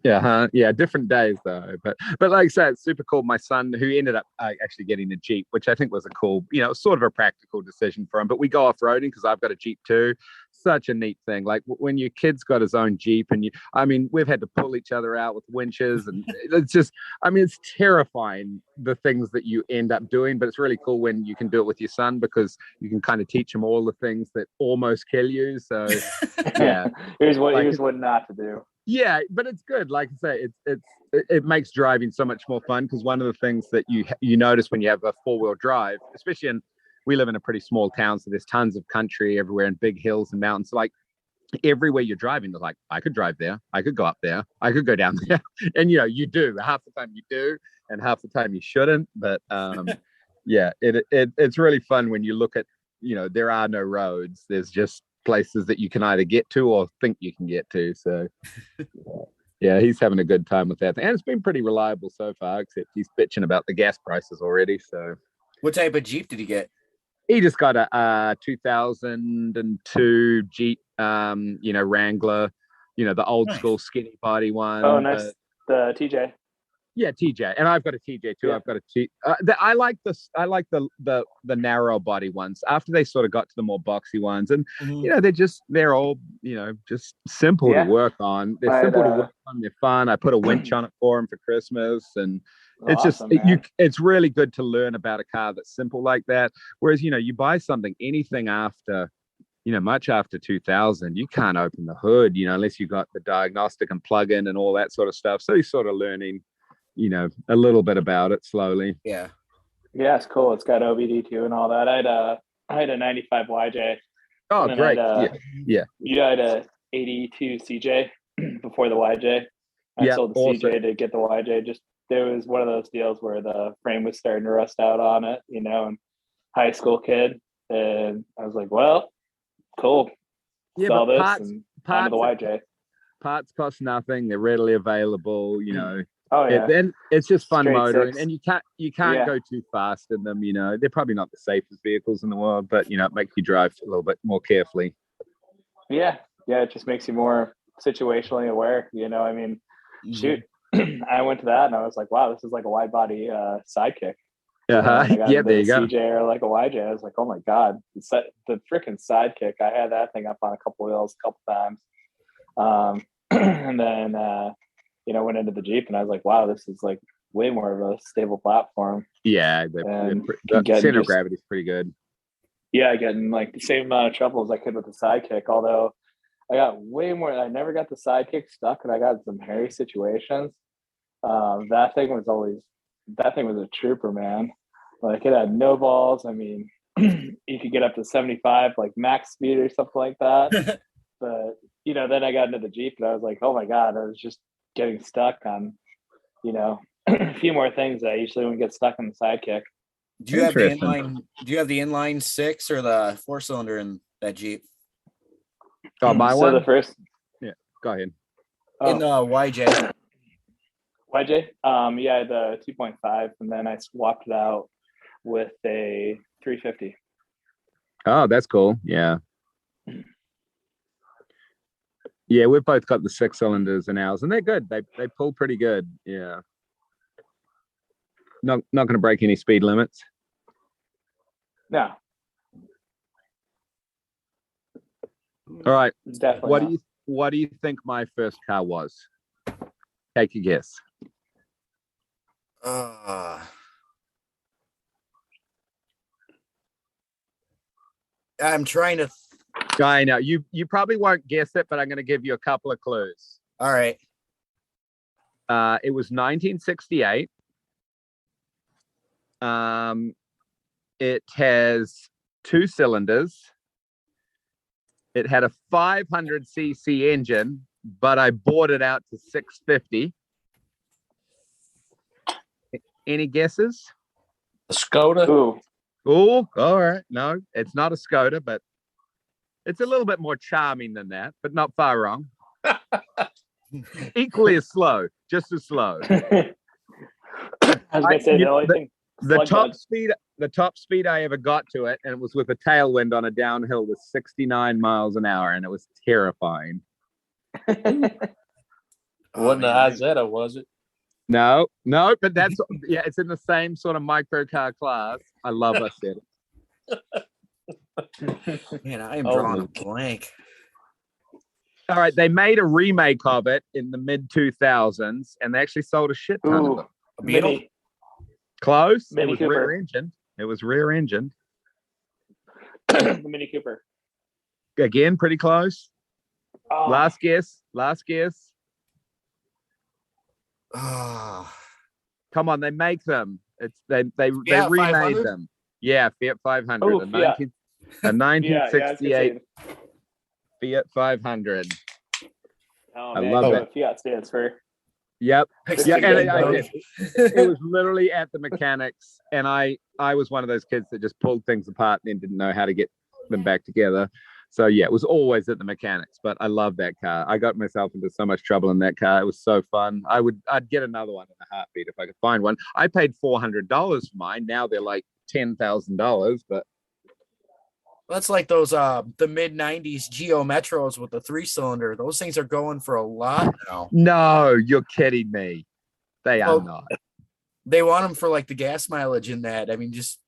Speaker 6: Yeah, different days though. But like I said, it's super cool. My son, who ended up actually getting a Jeep, which I think was a cool, sort of a practical decision for him. But we go off-roading because I've got a Jeep too. Such a neat thing. Like when your kid's got his own Jeep, and we've had to pull each other out with winches, and it's just, it's terrifying the things that you end up doing. But it's really cool when you can do it with your son, because you can kind of teach him all the things that almost kill you. So yeah,
Speaker 4: here's what not to do.
Speaker 6: Yeah, but it's good. Like I say, it makes driving so much more fun, because one of the things that you notice when you have a four-wheel drive, especially we live in a pretty small town, so there's tons of country everywhere and big hills and mountains. Like everywhere you're driving, they're like, I could drive there, I could go up there, I could go down there, and you do. Half the time you do, and half the time you shouldn't. But it's really fun when you look at there are no roads. There's just places that you can either get to or think you can get to. So yeah, he's having a good time with that, and it's been pretty reliable so far, except he's bitching about the gas prices already. So
Speaker 5: what type of Jeep did he get?
Speaker 6: He just got a 2002 Jeep Wrangler, the old school skinny body one.
Speaker 4: Oh, nice. The TJ.
Speaker 6: Yeah, TJ, and I've got a TJ too. Yeah. I've got a T. I like the narrow body ones. After they sort of got to the more boxy ones, and they're all just simple to work on. They're simple to work on. They're fun. I put a winch on it for him for Christmas, and it's awesome, it's really good to learn about a car that's simple like that. Whereas you buy anything after much after 2000, you can't open the hood, unless you got the diagnostic and plug-in and all that sort of stuff. So you're sort of learning a little bit about it slowly.
Speaker 5: Yeah,
Speaker 4: it's cool. It's got OBD2 and all that. I had a 95 YJ.
Speaker 6: Oh, great.
Speaker 4: You had a 82 CJ before the YJ. I sold the CJ to get the YJ. There was one of those deals where the frame was starting to rust out on it, and high school kid. And I was like, well, cool.
Speaker 6: Yeah,
Speaker 4: sell
Speaker 6: but
Speaker 4: this
Speaker 6: parts
Speaker 4: and onto the YJ.
Speaker 6: parts cost nothing. They're readily available.
Speaker 4: Oh yeah,
Speaker 6: Then it's just fun
Speaker 4: Straight
Speaker 6: motoring,
Speaker 4: six.
Speaker 6: and you can't go too fast in them. They're probably not the safest vehicles in the world, but it makes you drive a little bit more carefully.
Speaker 4: Yeah, it just makes you more situationally aware. I mean, shoot, I went to that and I was like, wow, this is like a wide body sidekick.
Speaker 6: Yeah, there you go.
Speaker 4: CJ or like a YJ. I was like, oh my god, the freaking sidekick. I had that thing up on a couple wheels a couple times, and then went into the Jeep and I was like, wow, this is like way more of a stable platform.
Speaker 6: Yeah, the center of gravity is pretty good.
Speaker 4: Yeah, getting like the same amount of trouble as I could with the sidekick. Although I got way more. I never got the sidekick stuck, and I got some hairy situations. That thing was a trooper, man. Like it had no balls. I mean, you could get up to 75, like max speed or something like that. But then I got into the Jeep, and I was like, oh my god, I was just getting stuck on, a few more things that I usually wouldn't get stuck on the sidekick.
Speaker 5: Do you have the inline? Do you have the inline 6 or the 4-cylinder in that Jeep?
Speaker 6: Oh, my
Speaker 4: so
Speaker 6: one.
Speaker 4: The first,
Speaker 6: yeah, go ahead.
Speaker 5: In the YJ.
Speaker 4: YJ, yeah, the 2.5, and then I swapped it out with a 350.
Speaker 6: Oh, that's cool. Yeah. Yeah, we've both got the 6 cylinders in ours, and they're good. They pull pretty good. Yeah. Not going to break any speed limits.
Speaker 4: No.
Speaker 6: All right.
Speaker 4: Definitely.
Speaker 6: What do you think my first car was? Take a guess.
Speaker 5: I'm trying to.
Speaker 6: I know you probably won't guess it, but I'm going to give you a couple of clues.
Speaker 5: All right.
Speaker 6: It was 1968. It has 2 cylinders. It had a 500cc engine, but I bought it out to 650. Any guesses?
Speaker 7: A Skoda?
Speaker 4: Ooh.
Speaker 6: Oh, all right. No, it's not a Skoda, but it's a little bit more charming than that, but not far wrong. Equally as slow, just as slow.
Speaker 4: I was going to say the only thing.
Speaker 6: The top speed I ever got to it, and it was with a tailwind on a downhill, was 69 miles an hour, and it was terrifying.
Speaker 7: Wasn't the Izetta, was it?
Speaker 6: No, but that's it's in the same sort of microcar class. I love Izetta.
Speaker 5: Man, I am drawing a blank.
Speaker 6: All right, they made a remake of it in the mid 2000s, and they actually sold a shit ton of them.
Speaker 5: A Beetle?
Speaker 6: Close.
Speaker 4: Mini
Speaker 6: it was
Speaker 4: Cooper.
Speaker 6: rear engined. It was rear engined.
Speaker 4: The Mini Cooper.
Speaker 6: Again, pretty close.
Speaker 4: Oh.
Speaker 6: Last guess.
Speaker 5: Oh.
Speaker 6: Come on, they make them. They
Speaker 5: Fiat
Speaker 6: remade
Speaker 5: 500?
Speaker 6: them. Yeah, Fiat 500.
Speaker 4: Oh,
Speaker 6: a 1968 Fiat 500.
Speaker 4: Oh,
Speaker 6: I
Speaker 4: man,
Speaker 6: love
Speaker 4: what
Speaker 6: it.
Speaker 4: Fiat stands for.
Speaker 6: Yep.
Speaker 5: Yeah,
Speaker 6: and I did. It was literally at the mechanics, and I was one of those kids that just pulled things apart and then didn't know how to get them back together. So yeah, it was always at the mechanics, but I love that car. I got myself into so much trouble in that car. It was so fun. I'd get another one in a heartbeat if I could find one. I paid $400 for mine. Now they're like $10,000, but
Speaker 5: that's like those the mid 90s Geo Metros with the 3-cylinder. Those things are going for a lot now.
Speaker 6: No, you're kidding me. They are not.
Speaker 5: They want them for like the gas mileage in that. I mean, just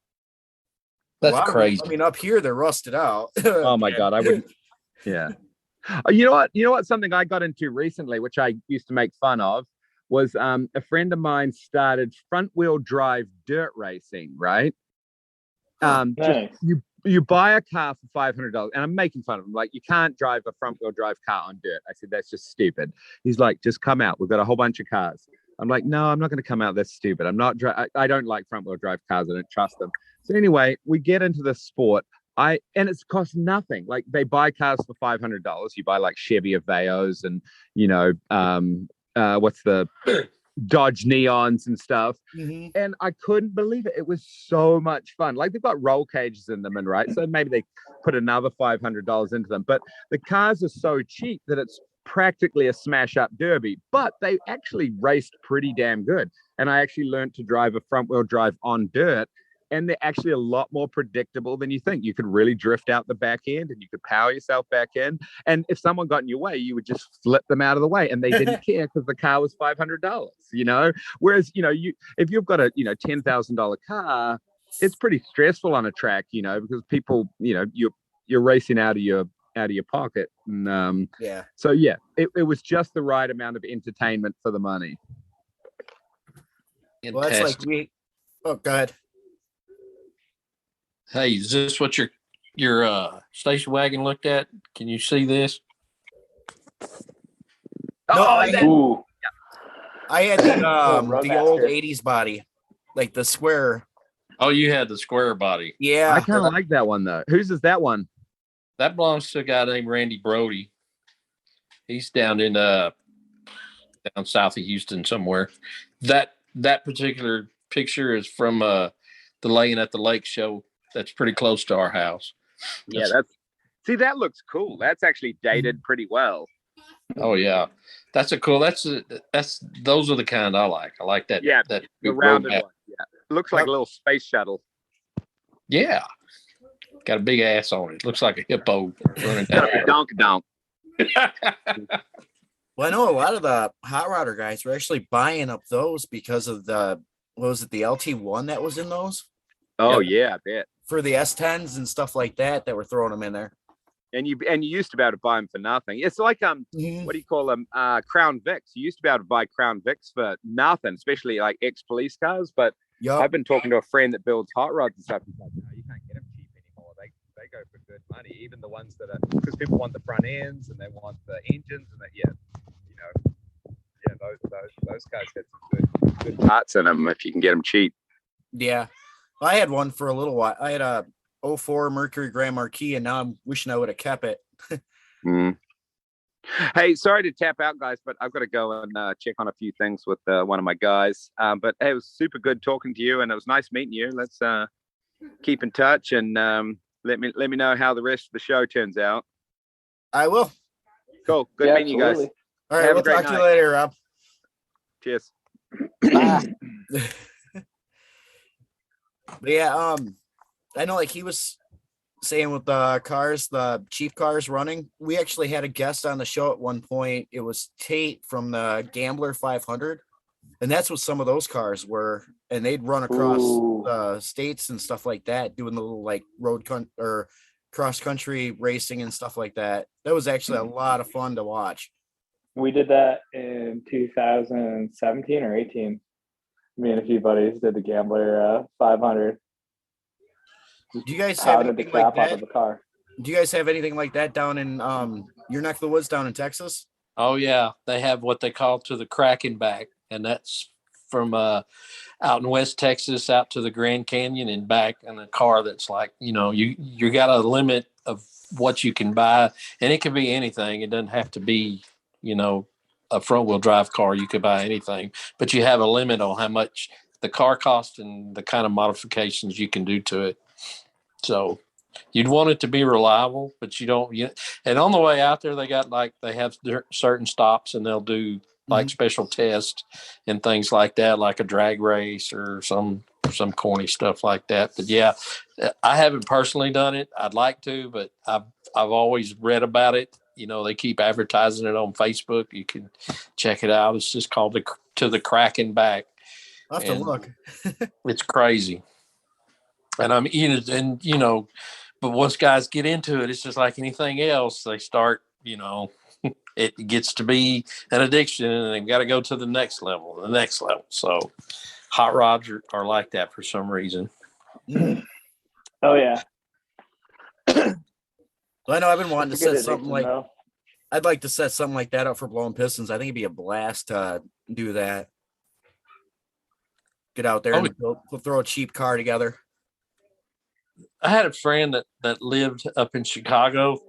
Speaker 7: that's crazy.
Speaker 5: I mean, up here they're rusted out.
Speaker 6: Oh my God, I wouldn't. Yeah. You know what? Something I got into recently, which I used to make fun of, was a friend of mine started front wheel drive dirt racing. Right.
Speaker 4: Nice.
Speaker 6: Just you buy a car for $500, and I'm making fun of him. Like, you can't drive a front wheel drive car on dirt. I said, that's just stupid. He's like, just come out. We've got a whole bunch of cars. I'm like, no, I'm not going to come out. That's stupid. I don't like front wheel drive cars. I don't trust them. So anyway, we get into the sport. And it's cost nothing. Like, they buy cars for $500. You buy like Chevy Aveos and, what's the Dodge Neons and stuff.
Speaker 5: Mm-hmm.
Speaker 6: And I couldn't believe it. It was so much fun. Like, they've got roll cages in them, and right, so maybe they put another $500 into them. But the cars are so cheap that it's practically a smash-up derby. But they actually raced pretty damn good. And I actually learned to drive a front-wheel drive on dirt. And they're actually a lot more predictable than you think. You could really drift out the back end, and you could power yourself back in. And if someone got in your way, you would just flip them out of the way, and they didn't care because the car was $500, you know? Whereas, you know, if you've got a, you know, $10,000 car, it's pretty stressful on a track, you know, because people, you know, you're racing out of your pocket. And
Speaker 5: yeah.
Speaker 6: So yeah, it was just the right amount of entertainment for the money.
Speaker 5: Well, that's like oh, go ahead.
Speaker 7: Hey, is this what your station wagon looked at? Can you see this?
Speaker 5: No, I had the
Speaker 4: Roadmaster.
Speaker 5: old 80s body, like the square.
Speaker 7: Oh, you had the square body.
Speaker 5: Yeah.
Speaker 6: I kind of like that one, though. Whose is that one?
Speaker 7: That belongs to a guy named Randy Brody. He's down down south of Houston somewhere. That particular picture is from the Laying at the Lake show. That's pretty close to our house.
Speaker 6: Yeah, that looks cool. That's actually dated pretty well.
Speaker 7: Oh yeah, those are the kind I like. I like that.
Speaker 6: Yeah,
Speaker 7: that
Speaker 6: the rounded one. Yeah, it looks like a little space shuttle.
Speaker 7: Yeah, got a big ass on it. Looks like a hippo running down.
Speaker 6: Donk.
Speaker 5: Well, I know a lot of the hot rodder guys were actually buying up those because of the LT1 that was in those.
Speaker 6: Oh yeah, I bet.
Speaker 5: For the S10s and stuff like that were throwing them in there.
Speaker 6: And you used to be able to buy them for nothing. It's like what do you call them? Crown Vics. You used to be able to buy Crown Vics for nothing, especially like ex-police cars. But I've been talking to a friend that builds hot rods and stuff. He's like, no, you can't get them cheap anymore. They go for good money. Even the ones that are, because people want the front ends and they want the engines and those cars had some good parts in them if you can get them cheap.
Speaker 5: Yeah. I had one for a little while. I had a 04 Mercury Grand Marquis, and now I'm wishing I would have kept it.
Speaker 6: Hey, sorry to tap out, guys, but I've got to go and check on a few things with one of my guys. But hey, it was super good talking to you, and it was nice meeting you. Let's keep in touch, and let me know how the rest of the show turns out.
Speaker 5: I will.
Speaker 6: Cool. Good meeting you guys.
Speaker 5: All right, we'll talk to you later, Rob.
Speaker 6: Cheers.
Speaker 5: But yeah, I know, like he was saying with the cars, the cheap cars running, we actually had a guest on the show at one point. It was Tate from the Gambler 500, and that's what some of those cars were. And they'd run across states and stuff like that, doing the little like or cross country racing and stuff like that. That was actually a lot of fun to watch.
Speaker 4: We did that in 2017 or 18. Me and a few buddies did the Gambler 500.
Speaker 5: Do you guys have anything like that?
Speaker 4: Out of the car.
Speaker 5: Do you guys have anything like that down in your neck of the woods down in Texas?
Speaker 7: Oh yeah, they have what they call to the Kraken back, and that's from out in West Texas out to the Grand Canyon and back in a car that's like, you got a limit of what you can buy, and it can be anything. It doesn't have to be, a front-wheel drive car. You could buy anything, but you have a limit on how much the car costs and the kind of modifications you can do to it. So you'd want it to be reliable, but you don't. And on the way out there, they have certain stops, and they'll do like special tests and things like that, like a drag race or some corny stuff like that. But yeah, I haven't personally done it. I'd like to, but I've always read about it. They keep advertising it on Facebook. You can check it out. It's just called To the Kraken Back.
Speaker 5: I'll have to look.
Speaker 7: It's crazy. And but once guys get into it, it's just like anything else. They start, it gets to be an addiction, and they've got to go to the next level. So hot rods are like that for some reason.
Speaker 4: Oh yeah.
Speaker 5: Well, I know I've been wanting to set something like I'd like to set something like that up for blowing pistons. I think it'd be a blast to do that. Get out there and throw a cheap car together.
Speaker 7: I had a friend that lived up in Chicago,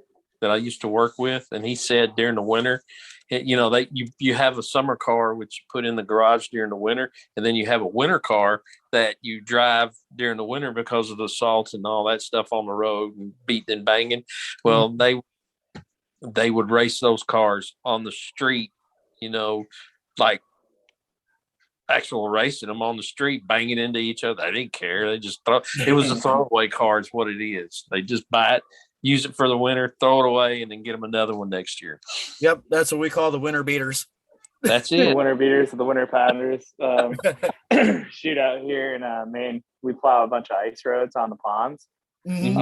Speaker 7: that I used to work with, and he said during the winter, you have a summer car which you put in the garage during the winter, and then you have a winter car that you drive during the winter because of the salt and all that stuff on the road and beating and banging. Well, they would race those cars on the street, like actual racing them on the street, banging into each other. They didn't care. They just it was a throwaway car is what it is. They just buy it, use it for the winter, throw it away, and then get them another one next year.
Speaker 5: Yep, that's what we call the winter beaters.
Speaker 7: That's
Speaker 4: The
Speaker 7: it.
Speaker 4: winter beaters, the winter patters. Shoot out here in Maine, we plow a bunch of ice roads on the ponds. You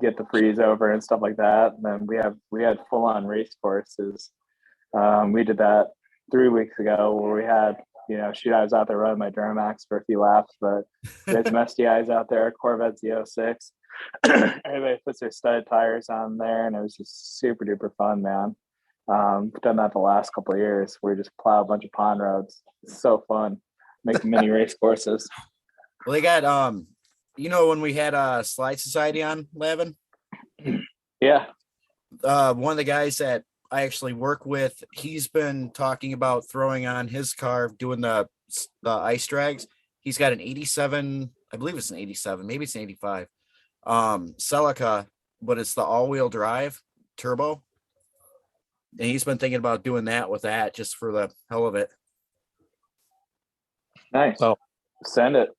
Speaker 4: get the freeze over and stuff like that. And then we had full on race courses. We did that 3 weeks ago where we had, I was out there running my Duramax for a few laps, but we had some STIs out there, Corvette Z06. Everybody puts their stud tires on there, and it was just super duper fun, man. We've done that the last couple of years. We just plow a bunch of pond roads. It's so fun. Make mini race courses.
Speaker 5: Well, they got when we had Slide Society on, Lavin?
Speaker 4: Yeah.
Speaker 5: One of the guys that I actually work with, he's been talking about throwing on his car, doing the ice drags. He's got an 87, I believe it's an 87, maybe it's an 85. Celica, but it's the all-wheel drive turbo. And he's been thinking about doing that with that just for the hell of it.
Speaker 4: Nice.
Speaker 7: Oh.
Speaker 4: Send it.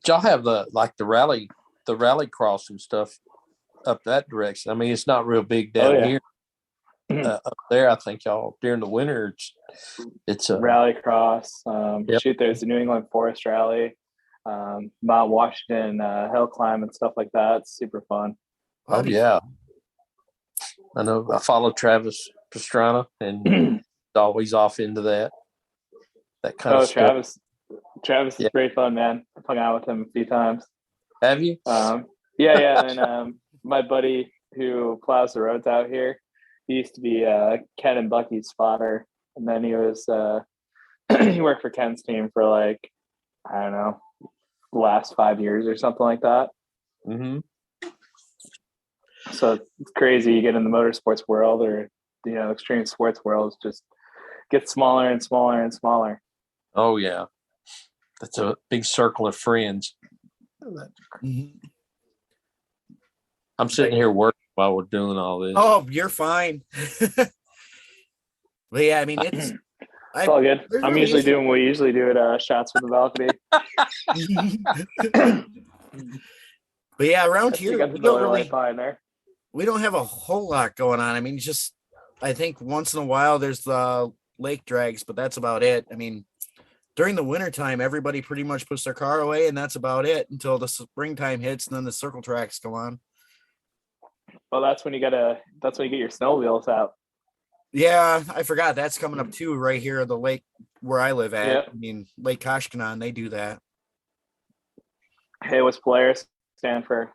Speaker 7: Y'all have the rally cross and stuff up that direction. I mean, it's not real big down here. Up there, I think y'all during the winter, it's a
Speaker 4: rally cross.
Speaker 7: Yep.
Speaker 4: Shoot, there's the New England Forest Rally, Mount Washington hill climb and stuff like that. It's super fun.
Speaker 7: Oh yeah, I know. I follow Travis Pastrana, and always off into that kind of stuff.
Speaker 4: Travis is pretty fun, man. I've hung out with him a few times.
Speaker 7: Have you?
Speaker 4: Yeah. And my buddy who plows the roads out here, he used to be Ken and Bucky's spotter, and then he was he worked for Ken's team for like, I don't know, the last 5 years or something like that.
Speaker 7: Mm-hmm.
Speaker 4: So it's crazy. You get in the motorsports world or extreme sports world, just gets smaller and smaller and smaller.
Speaker 7: Oh yeah, that's a big circle of friends. I'm sitting here working while we're doing all this.
Speaker 5: Oh, you're fine. But yeah, I mean, it's
Speaker 4: all good. I'm usually doing what we usually do at Shots from the Balcony.
Speaker 5: But yeah, around here, we don't have a whole lot going on. I mean, just I think once in a while there's the lake drags, but that's about it. I mean, during the wintertime, everybody pretty much puts their car away, and that's about it until the springtime hits, and then the circle tracks go on.
Speaker 4: Well, that's when you get your snow wheels out.
Speaker 5: Yeah, I forgot that's coming up too, right here at the lake where I live at.
Speaker 4: Yep.
Speaker 5: I mean, Lake Koshkanon, they do that.
Speaker 4: Hey, what's Polaris stand for?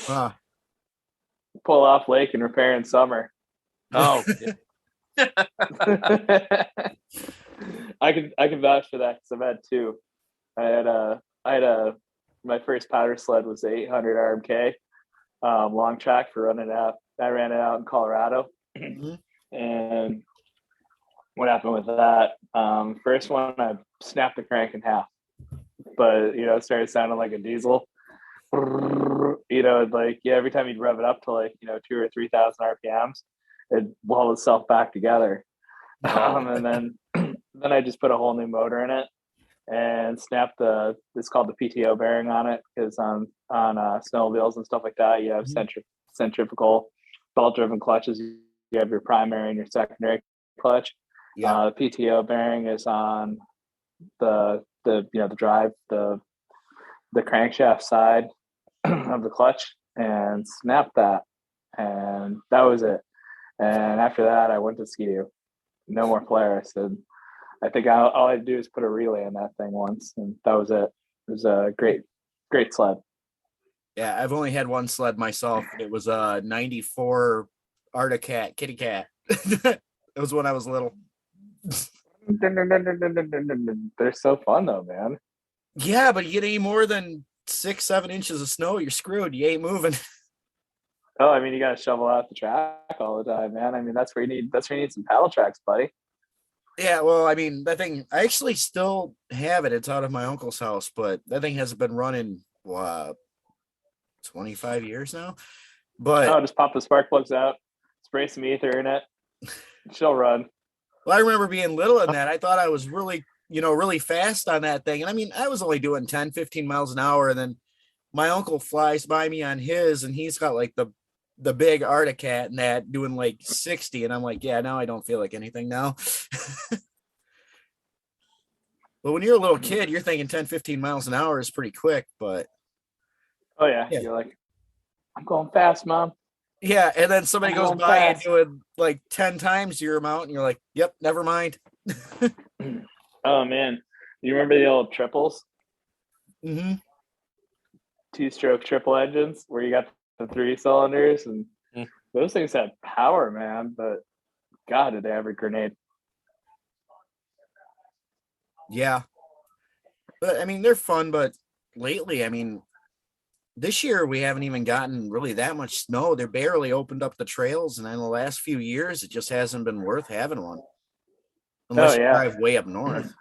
Speaker 4: Pull off lake and repair in summer.
Speaker 7: Oh,
Speaker 4: I can vouch for that because I've had two. I had my first powder sled was the 800 RMK long track for running out. I ran it out in Colorado. And what happened with that? First one, I snapped the crank in half, but it started sounding like a diesel. Every time you'd rev it up to 2,000 or 3,000 RPMs, it'd blow itself back together. And then I just put a whole new motor in it and snapped it's called the PTO bearing on it, because on snowmobiles and stuff like that, you have centrifugal belt driven clutches. You have your primary and your secondary clutch. The PTO bearing is on the drive, the crankshaft side of the clutch, and snapped that, and that was it. And after that, I went to Ski-Doo. No more Polaris. And I think all I had to do is put a relay in that thing once, and that was it. It was a great sled.
Speaker 5: Yeah, I've only had one sled myself. It was a 94 Arctic Cat, Kitty Cat. It was when I was little.
Speaker 4: They're so fun though, man.
Speaker 5: Yeah, but you get any more than 6-7 inches of snow, you're screwed. You ain't moving.
Speaker 4: Oh, I mean, you got to shovel out the track all the time, man. I mean, that's where you need some paddle tracks, buddy.
Speaker 5: Yeah, well, I mean, that thing, I actually still have it. It's out of my uncle's house, but that thing hasn't been running, 25 years now. But
Speaker 4: oh, just pop the spark plugs out, spray some ether in it. She'll run.
Speaker 5: well, I remember being little in that. I thought I was really, really fast on that thing. And I mean, I was only doing 10, 15 miles an hour. And then my uncle flies by me on his, and he's got like the big Arctic Cat and that doing like 60. And I'm like, yeah, now I don't feel like anything now. But when you're a little kid, you're thinking 10, 15 miles an hour is pretty quick. But
Speaker 4: oh, yeah. You're like, I'm going fast, Mom.
Speaker 5: Yeah, and then somebody goes by and doing like 10 times your amount, and you're like, yep, never mind.
Speaker 4: Oh, man. You remember the old triples?
Speaker 5: Mm-hmm.
Speaker 4: 2-stroke triple engines where you got the 3 cylinders, and those things had power, man. But God, did they have a grenade?
Speaker 5: Yeah. But I mean, they're fun, but lately, I mean, this year we haven't even gotten really that much snow. They're barely opened up the trails, and in the last few years, it just hasn't been worth having one. Unless you drive way up north.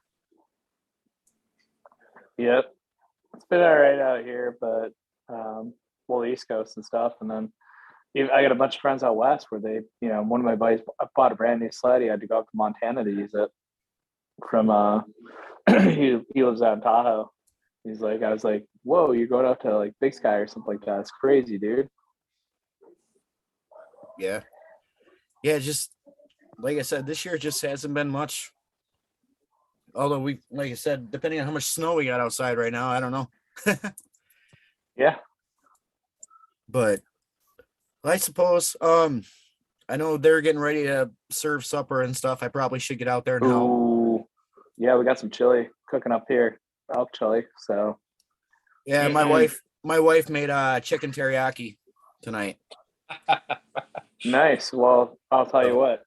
Speaker 4: Yep. It's been all right out here, but well, the East Coast and stuff. And then I got a bunch of friends out west where they, one of my buddies bought a brand new sled. He had to go up to Montana to use it from he lives out in Tahoe. He's like, I was like, whoa, you're going up to like Big Sky or something like that. It's crazy, dude.
Speaker 5: Yeah. Yeah, just like I said, this year just hasn't been much. Although we, like I said, depending on how much snow we got outside right now, I don't know.
Speaker 4: Yeah.
Speaker 5: But I suppose, I know they're getting ready to serve supper and stuff. I probably should get out there and help.
Speaker 4: Ooh. Yeah, we got some chili cooking up here. Elk chili. So
Speaker 5: yeah, my wife made chicken teriyaki tonight.
Speaker 4: Nice. Well, I'll tell you what.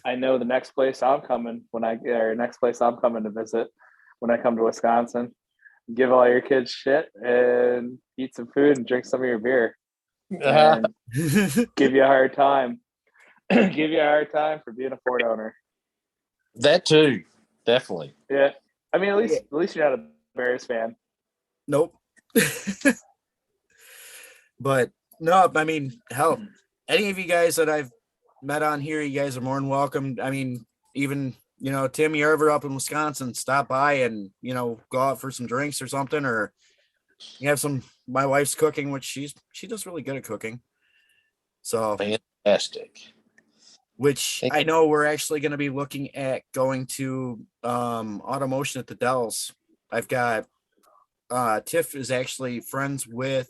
Speaker 4: I know the next place I'm coming to visit when I come to Wisconsin. Give all your kids shit and eat some food and drink some of your beer. And give you a hard time. Give you a hard time for being a Ford owner.
Speaker 7: That too, definitely.
Speaker 4: Yeah, I mean, at least you're not a Bears fan.
Speaker 5: Nope. But no, I mean, hell, any of you guys that I've met on here, you guys are more than welcome. I mean, even, Tim, you're ever up in Wisconsin, stop by and, go out for some drinks or something, or you have my wife's cooking, which she does really good at cooking. So
Speaker 7: fantastic.
Speaker 5: Which I know we're actually going to be looking at going to Automotion at the Dells. I've got Tiff is actually friends with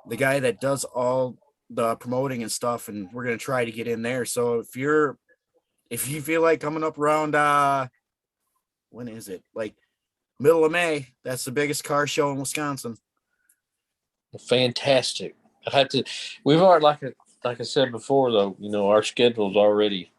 Speaker 5: the guy that does all the promoting and stuff, and we're going to try to get in there. So if you feel like coming up around when is it? Like middle of May, that's the biggest car show in Wisconsin.
Speaker 7: Fantastic. We've already, like I said before, though, our schedule's already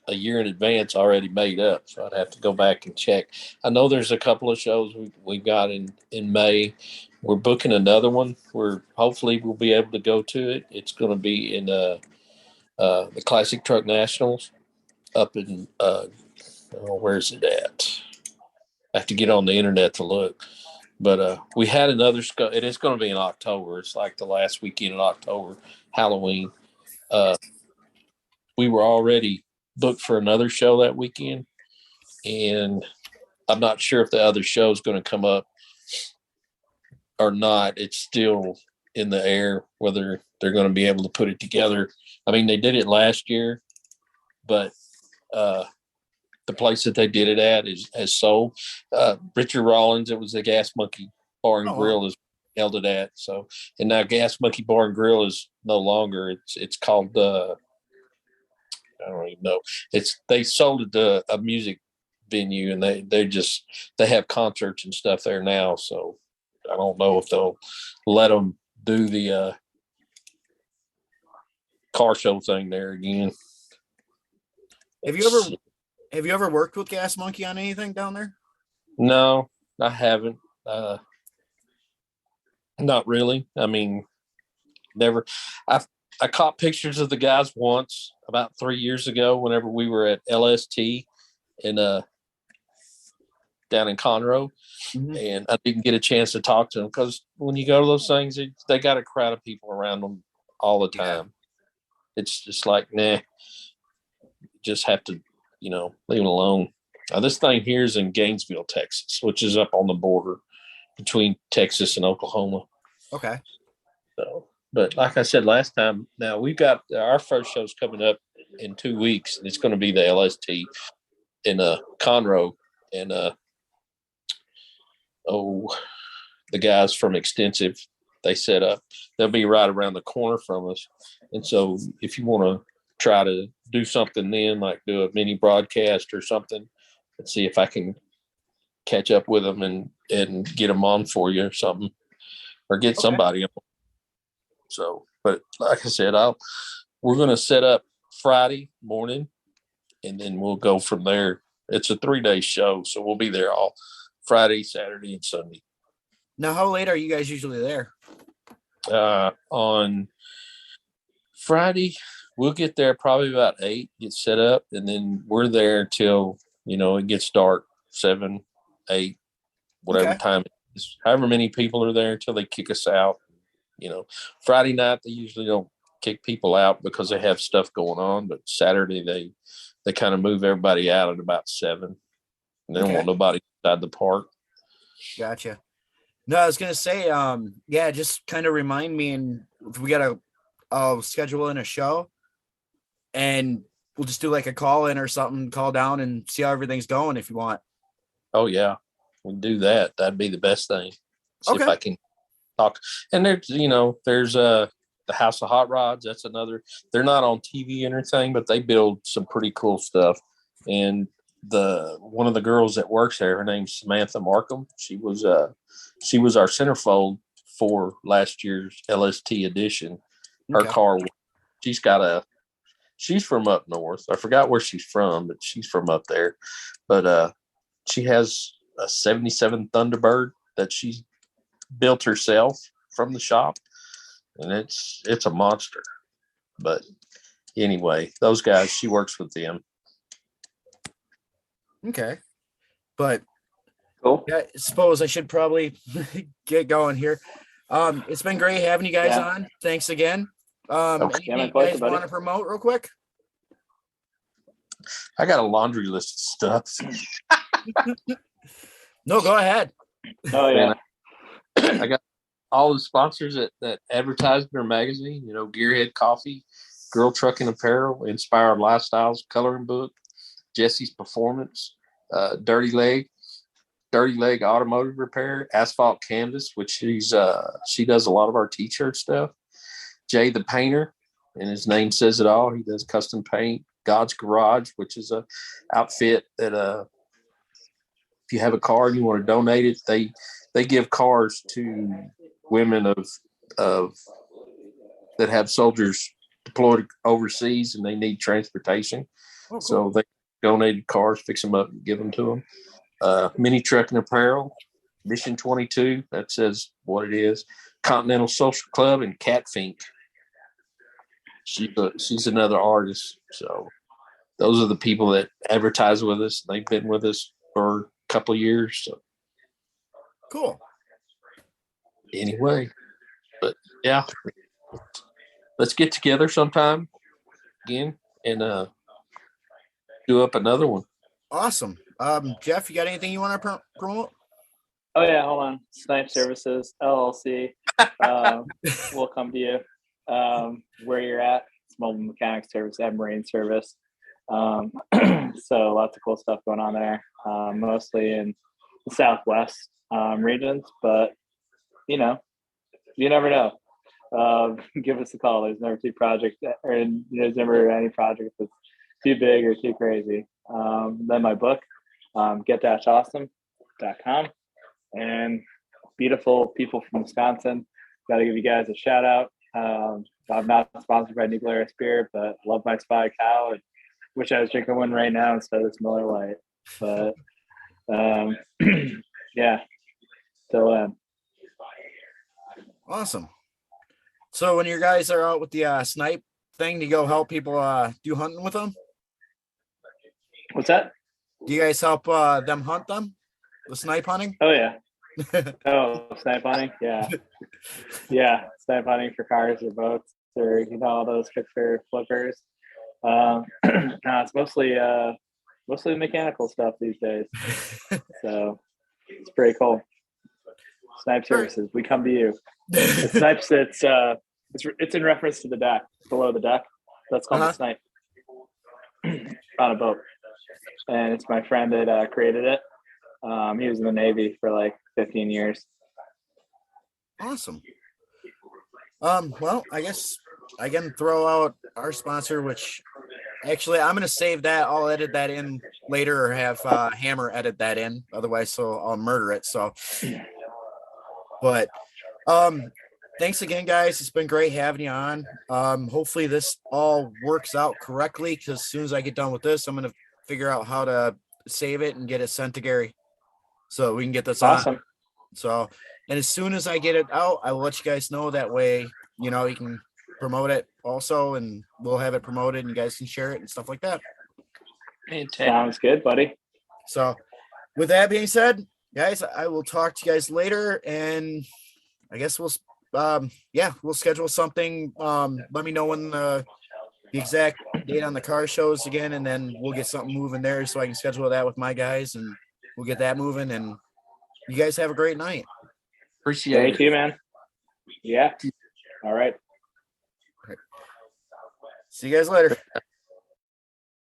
Speaker 7: a year in advance already made up, so I'd have to go back and check. I know there's a couple of shows we got in May. We're booking another one where hopefully we'll be able to go to it. It's going to be in the Classic Truck Nationals up in where's it at? I have to get on the internet to look. But we had another it is going to be in October. It's like the last weekend in October, Halloween. We were already booked for another show that weekend, and I'm not sure if the other show is going to come up or not. It's still in the air whether they're going to be able to put it together. I mean, they did it last year, but the place that they did it at has sold. Richard Rollins, it was the Gas Monkey Bar and Grill is held it at. So, and now Gas Monkey Bar and Grill is no longer. It's called I don't even know. They sold it to a music venue, and they have concerts and stuff there now. So I don't know if they'll let them do the car show thing there again.
Speaker 5: Have you ever worked with Gas Monkey on anything down there?
Speaker 7: No, I haven't. Not really. I mean, never. I caught pictures of the guys once about 3 years ago whenever we were at LST in down in Conroe, and I didn't get a chance to talk to them because when you go to those things, they got a crowd of people around them all the time. It's just like, nah, just have to, leave it alone. This thing here is in Gainesville, Texas, which is up on the border between Texas and Oklahoma.
Speaker 5: Okay.
Speaker 7: So, but like I said last time, now we've got our first show's coming up in 2 weeks, and it's going to be the LST in Conroe, and the guys from Extensive, they set up. They'll be right around the corner from us, and so if you want to try to do something then, like do a mini broadcast or something, and see if I can catch up with them and get them on for you or something, or get somebody on. So, but like I said, we're going to set up Friday morning, and then we'll go from there. It's a 3-day show, so we'll be there all Friday, Saturday, and Sunday.
Speaker 5: Now, how late are you guys usually there?
Speaker 7: On Friday, we'll get there probably about 8, get set up, and then we're there till, it gets dark, 7, 8, whatever time it is. However many people are there until they kick us out. Friday night, they usually don't kick people out because they have stuff going on, but Saturday, they kind of move everybody out at about 7. And they don't want nobody inside the park.
Speaker 5: Gotcha. No, I was going to say, just kind of remind me, and if we got to schedule in a show, and we'll just do like a call in or something, call down and see how everything's going if you want.
Speaker 7: Oh, yeah. We'll do that. That'd be the best thing. See if I can talk. And there's the House of Hot Rods. That's another. They're not on TV or anything, but they build some pretty cool stuff. And one of the girls that works there, her name's Samantha Markham. She was our centerfold for last year's LST edition. Her car, she's from up north. I forgot where she's from, but she's from up there. But she has a 77 Thunderbird that she built herself from the shop, and it's a monster. But anyway, those guys, she works with them.
Speaker 5: Okay. But
Speaker 4: cool.
Speaker 5: I suppose I should probably get going here. It's been great having you guys on. Thanks again. Anything you guys want to promote real quick?
Speaker 7: I got a laundry list of stuff.
Speaker 5: No, go ahead.
Speaker 4: Oh, yeah.
Speaker 7: I got all the sponsors that advertise in their magazine, Gearhead Coffee, Girl Trucking Apparel, Inspired Lifestyles, Coloring Book, Jesse's Performance, Dirty Leg Automotive Repair, Asphalt Canvas, which she does a lot of our t-shirt stuff. Jay the Painter, and his name says it all. He does custom paint. God's Garage, which is a outfit that if you have a car and you want to donate it, they give cars to women of that have soldiers deployed overseas and they need transportation. Oh, cool. So they donated cars, fix them up, and give them to them. Mini Trucking Apparel, Mission 22, that says what it is. Continental Social Club, and Cat Fink. She's another artist. So those are the people that advertise with us. They've been with us for a couple of years. So
Speaker 5: cool.
Speaker 7: Anyway, but yeah, let's get together sometime again and do up another one.
Speaker 5: Awesome. Jeff, you got anything you want to promote?
Speaker 4: Oh yeah, hold on. Snipe Services LLC. We'll come to you where you're at. It's mobile mechanic service and marine service. So lots of cool stuff going on there. Mostly in the Southwest regions, but you never know. Give us a call. There's never there's never any project that's too big or too crazy. Then my book, get-awesome.com, and beautiful people from Wisconsin. Got to give you guys a shout out. I'm not sponsored by Nuclear Spirit, but love my Spy Cow and wish I was drinking one right now instead of this Miller Lite. But yeah, still
Speaker 5: Awesome. So when you guys are out with the snipe thing, do you go help people do hunting with them?
Speaker 4: What's that?
Speaker 5: Do you guys help them hunt them? The snipe hunting?
Speaker 4: Oh yeah. Oh, snipe hunting. Yeah. Yeah. Snipe hunting for cars or boats or, all those picture flippers. No, it's mostly mechanical stuff these days. So it's pretty cool. Snipe services. We come to you. The snipes. It's in reference to the deck below the deck. That's called the snipe on a boat. And it's my friend that created it. He was in the Navy for like 15 years.
Speaker 5: Awesome. Well, I guess I can throw out our sponsor, which actually I'm going to save that. I'll edit that in later or have Hammer edit that in. Otherwise, so I'll murder it. So, but thanks again, guys. It's been great having you on. Hopefully this all works out correctly, because as soon as I get done with this, I'm going to figure out how to save it and get it sent to Gary so we can get this
Speaker 4: awesome.
Speaker 5: on. So, and as soon as I get it out, I will let you guys know. That way, you can promote it also, and we'll have it promoted and you guys can share it and stuff like that.
Speaker 4: Sounds good, buddy.
Speaker 5: So with that being said, guys, I will talk to you guys later, and I guess we'll schedule something. Let me know when the exact date on the car shows again, and then we'll get something moving there so I can schedule that with my guys, and we'll get that moving. And you guys have a great night.
Speaker 7: Appreciate it.
Speaker 4: Thank you, man. Yeah. All right.
Speaker 5: See you guys later.